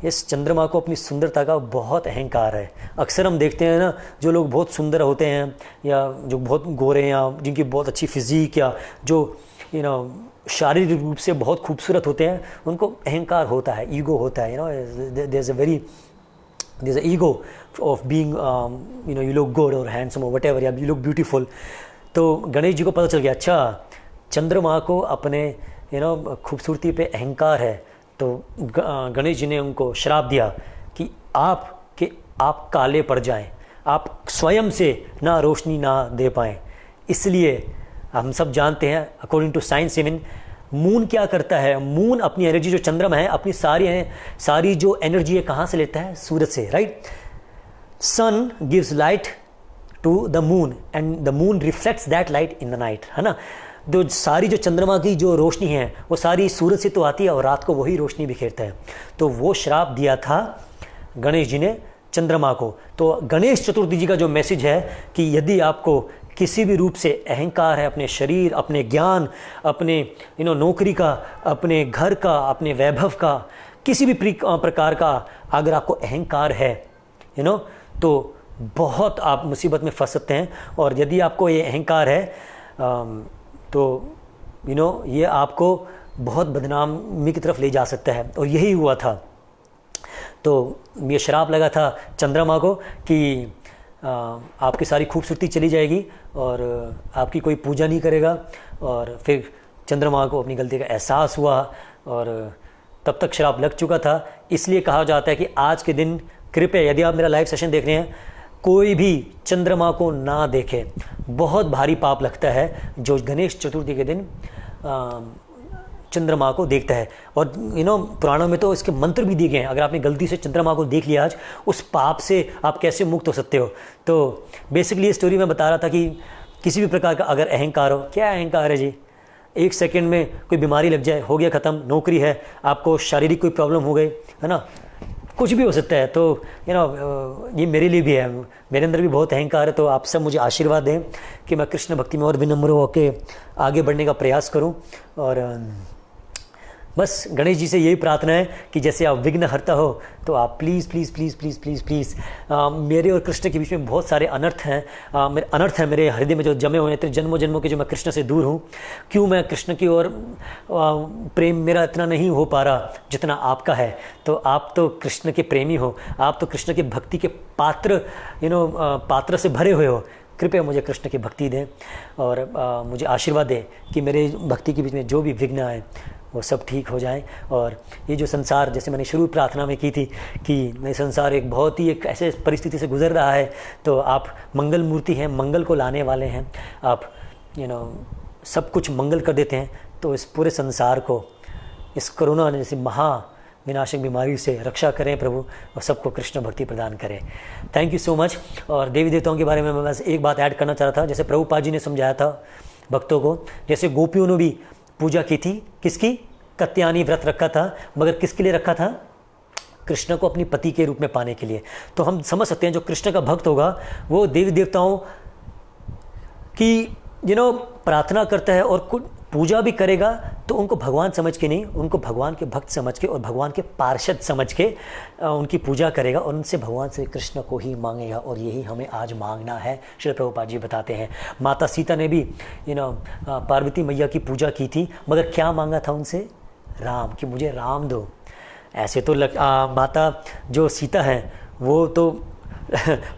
इस चंद्रमा को अपनी सुंदरता का बहुत अहंकार है। अक्सर हम देखते हैं ना, जो लोग बहुत सुंदर होते हैं या जो बहुत गोरे हैं या जिनकी बहुत अच्छी फिजिक या जो शारीरिक रूप से बहुत खूबसूरत होते हैं, उनको अहंकार होता है, ईगो होता है। There is a ego of being you look good और हैंडसम और व्हाटएवर, या यू लुक ब्यूटीफुल। तो गणेश जी को पता चल गया, अच्छा चंद्रमा को अपने खूबसूरती पे अहंकार है। तो गणेश जी ने उनको श्राप दिया कि आप काले पड़ जाएं, आप स्वयं से ना रोशनी ना दे पाएं। इसलिए हम सब जानते हैं, according to science even, moon क्या करता है, मून अपनी एनर्जी, जो चंद्रमा है अपनी सारी जो एनर्जी है कहाँ से लेता है, सूरज से, right. Sun gives light to the moon and the moon reflects that light in the night, है ना। जो सारी जो चंद्रमा की जो रोशनी है वो सारी सूरज से तो आती है और रात को वही रोशनी बिखेरता है। तो वो श्राप दिया था गणेश जी ने चंद्रमा को। तो गणेश चतुर्थी जी का जो मैसेज है कि यदि आपको किसी भी रूप से अहंकार है, अपने शरीर, अपने ज्ञान, अपने नौकरी का, अपने घर का, अपने वैभव का, किसी भी प्रकार का अगर आपको अहंकार है तो बहुत आप मुसीबत में फंस सकते हैं। और यदि आपको ये अहंकार है तो ये आपको बहुत बदनामी की तरफ ले जा सकता है। और यही हुआ था। तो ये श्राप लगा था चंद्रमा को कि आपकी सारी खूबसूरती चली जाएगी और आपकी कोई पूजा नहीं करेगा। और फिर चंद्रमा को अपनी गलती का एहसास हुआ और तब तक श्राप लग चुका था। इसलिए कहा जाता है कि आज के दिन कृपया, यदि आप मेरा लाइव सेशन देख रहे हैं, कोई भी चंद्रमा को ना देखे। बहुत भारी पाप लगता है जो गणेश चतुर्थी के दिन चंद्रमा को देखता है। और पुराणों में तो इसके मंत्र भी दिए गए हैं। अगर आपने गलती से चंद्रमा को देख लिया आज, उस पाप से आप कैसे मुक्त हो सकते हो। तो बेसिकली ये स्टोरी मैं बता रहा था कि किसी भी प्रकार का अगर अहंकार हो, क्या अहंकार है जी, 1 सेकंड में कोई बीमारी लग जाए, हो गया ख़त्म। नौकरी है, आपको शारीरिक कोई प्रॉब्लम हो गई, है ना, कुछ भी हो सकता है। तो ये मेरे लिए भी है, मेरे अंदर भी बहुत अहंकार है। तो आप सब मुझे आशीर्वाद दें कि मैं कृष्ण भक्ति में और विनम्र होकर आगे बढ़ने का प्रयास करूं। और बस गणेश जी से यही प्रार्थना है कि जैसे आप विघ्न हरता हो, तो आप please please please please please please मेरे और कृष्ण के बीच में बहुत सारे अनर्थ हैं मेरे हृदय में जो जमे हुए हैं, जन्मों जन्मों के, जो मैं कृष्ण से दूर हूँ। क्यों मैं कृष्ण की ओर प्रेम मेरा इतना नहीं हो पा रहा जितना आपका है। तो आप तो कृष्ण के प्रेमी हो, आप तो कृष्ण के भक्ति के पात्र से भरे हुए हो। कृपया मुझे कृष्ण की भक्ति दें और मुझे आशीर्वाद दें कि मेरे भक्ति के बीच में जो भी विघ्न आए वो सब ठीक हो जाए। और ये जो संसार, जैसे मैंने शुरू प्रार्थना में की थी कि ये संसार एक बहुत ही एक ऐसे परिस्थिति से गुजर रहा है, तो आप मंगल मूर्ति हैं, मंगल को लाने वाले हैं। आप सब कुछ मंगल कर देते हैं। तो इस पूरे संसार को इस कोरोना जैसी महा विनाशक बीमारी से रक्षा करें प्रभु, और सबको कृष्ण भक्ति प्रदान करें। Thank you so much. और देवी देवताओं के बारे में मैं बस एक बात ऐड करना चाह रहा था। जैसे प्रभुपाद जी ने समझाया था भक्तों को, जैसे गोपियों ने भी पूजा की थी, किसकी, कत्यानी व्रत रखा था, मगर किसके लिए रखा था, कृष्ण को अपनी पति के रूप में पाने के लिए। तो हम समझ सकते हैं जो कृष्ण का भक्त होगा वो देवी देवताओं की प्रार्थना करता है और पूजा भी करेगा, तो उनको भगवान समझ के नहीं, उनको भगवान के भक्त समझ के और भगवान के पार्षद समझ के उनकी पूजा करेगा और उनसे भगवान श्री कृष्ण को ही मांगेगा। और यही हमें आज मांगना है। श्री प्रभुपाद जी बताते हैं माता सीता ने भी पार्वती मैया की पूजा की थी, मगर क्या मांगा था उनसे, राम, कि मुझे राम दो। ऐसे तो माता जो सीता है वो तो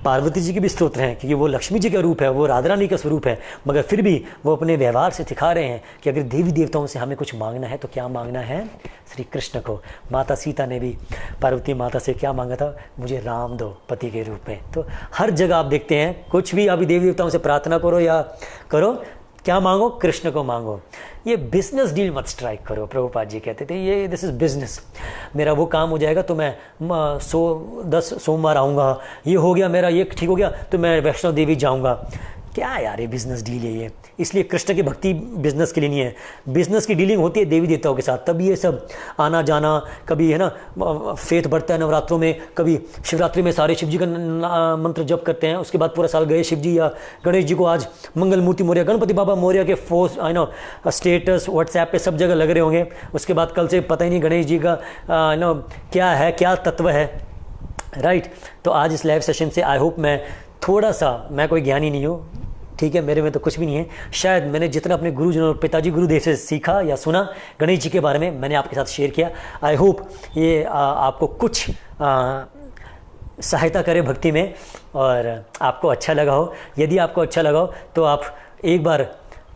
पार्वती जी के भी स्तोत्र हैं, क्योंकि वो लक्ष्मी जी का रूप है, वो राधा रानी का स्वरूप है। मगर फिर भी वो अपने व्यवहार से दिखा रहे हैं कि अगर देवी देवताओं से हमें कुछ मांगना है तो क्या मांगना है, श्री कृष्ण को। माता सीता ने भी पार्वती माता से क्या मांगा था, मुझे राम दो पति के रूप में। तो हर जगह आप देखते हैं, कुछ भी अभी देवी देवताओं से प्रार्थना करो या करो, क्या मांगो, कृष्ण को मांगो। ये बिजनेस डील मत स्ट्राइक करो। प्रभुपाद जी कहते थे ये दिस इज़ बिजनेस, मेरा वो काम हो जाएगा तो मैं 10 सोमवार आऊँगा, ये हो गया मेरा, ये ठीक हो गया तो मैं वैष्णो देवी जाऊँगा। क्या यार ये बिजनेस डील है ये। इसलिए कृष्ण की भक्ति बिजनेस के लिए नहीं है, बिजनेस की डीलिंग होती है देवी देवताओं के साथ। तभी ये सब आना जाना, कभी है ना फेथ बढ़ता है नवरात्रों में, कभी शिवरात्रि में सारे शिव जी का मंत्र जप करते हैं, उसके बाद पूरा साल गए शिव जी या गणेश जी को। आज मंगल मूर्ति मौर्य, गणपति बाबा मौर्य के स्टेटस व्हाट्सएप पे सब जगह लग रहे होंगे। उसके बाद कल से पता ही नहीं गणेश जी का क्या है, क्या तत्व है, राइट। तो आज इस लाइव सेशन से आई होप मैं थोड़ा सा, मैं कोई ज्ञानी नहीं हूँ, ठीक है, मेरे में तो कुछ भी नहीं है, शायद मैंने जितना अपने गुरुजनों पिताजी गुरुदेव से सीखा या सुना गणेश जी के बारे में मैंने आपके साथ शेयर किया। आई होप ये आपको कुछ सहायता करे भक्ति में और आपको अच्छा लगा हो। यदि आपको अच्छा लगा हो तो आप एक बार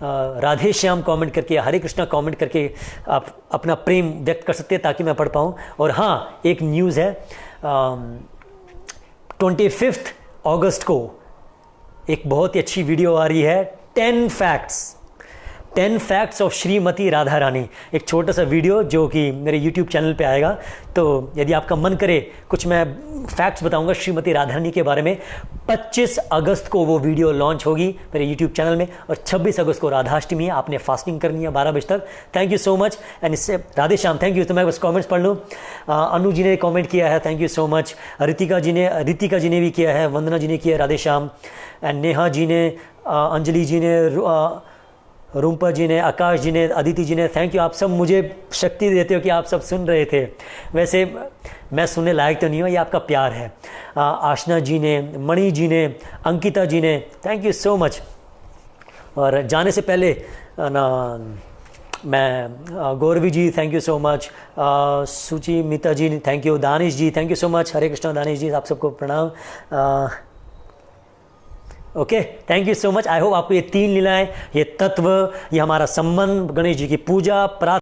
राधे श्याम कमेंट करके, हरे कृष्णा कमेंट करके आप अपना प्रेम व्यक्त कर सकते हैं ताकि मैं पढ़ पाऊँ। और हाँ, एक न्यूज़ है, 25 अगस्त को एक बहुत ही अच्छी वीडियो आ रही है, 10 facts, 10 facts of Shrimati Radha Rani, एक छोटा सा वीडियो जो कि मेरे YouTube चैनल पे आएगा। तो यदि आपका मन करे कुछ मैं फैक्ट्स बताऊंगा श्रीमती राधा रानी के बारे में। 25 अगस्त को वो वीडियो लॉन्च होगी मेरे YouTube चैनल में, और 26 अगस्त को राधाष्टमी है। आपने फास्टिंग करनी है 12 बजे तक। Thank you so much. And इससे राधे श्याम, थैंक यू। तो मैं बस कमेंट्स पढ़ लूँ। अनु जी ने कमेंट किया है, thank you so much. Ritika ji ने भी किया है, वंदना जी ने किया है, राधे श्याम। एंड नेहा जी ने, अंजलि जी ने, रूपा जी ने, आकाश जी ने, अदिति जी ने, थैंक यू। आप सब मुझे शक्ति देते हो कि आप सब सुन रहे थे। वैसे मैं सुनने लायक तो नहीं हूँ, ये आपका प्यार है। आशना जी ने, मणि जी ने, अंकिता जी ने, थैंक यू सो मच। और जाने से पहले ना मैं Gauravi ji, thank you so much. Suchimita ji, thank you. Danish ji, thank you so much. Hare Krishna Danish ji, आप सबको प्रणाम। Okay, thank you so much. I hope आपको ये 3 लीलाएं, ये तत्व, ये हमारा संबंध, गणेश जी की पूजा, प्रार्थना,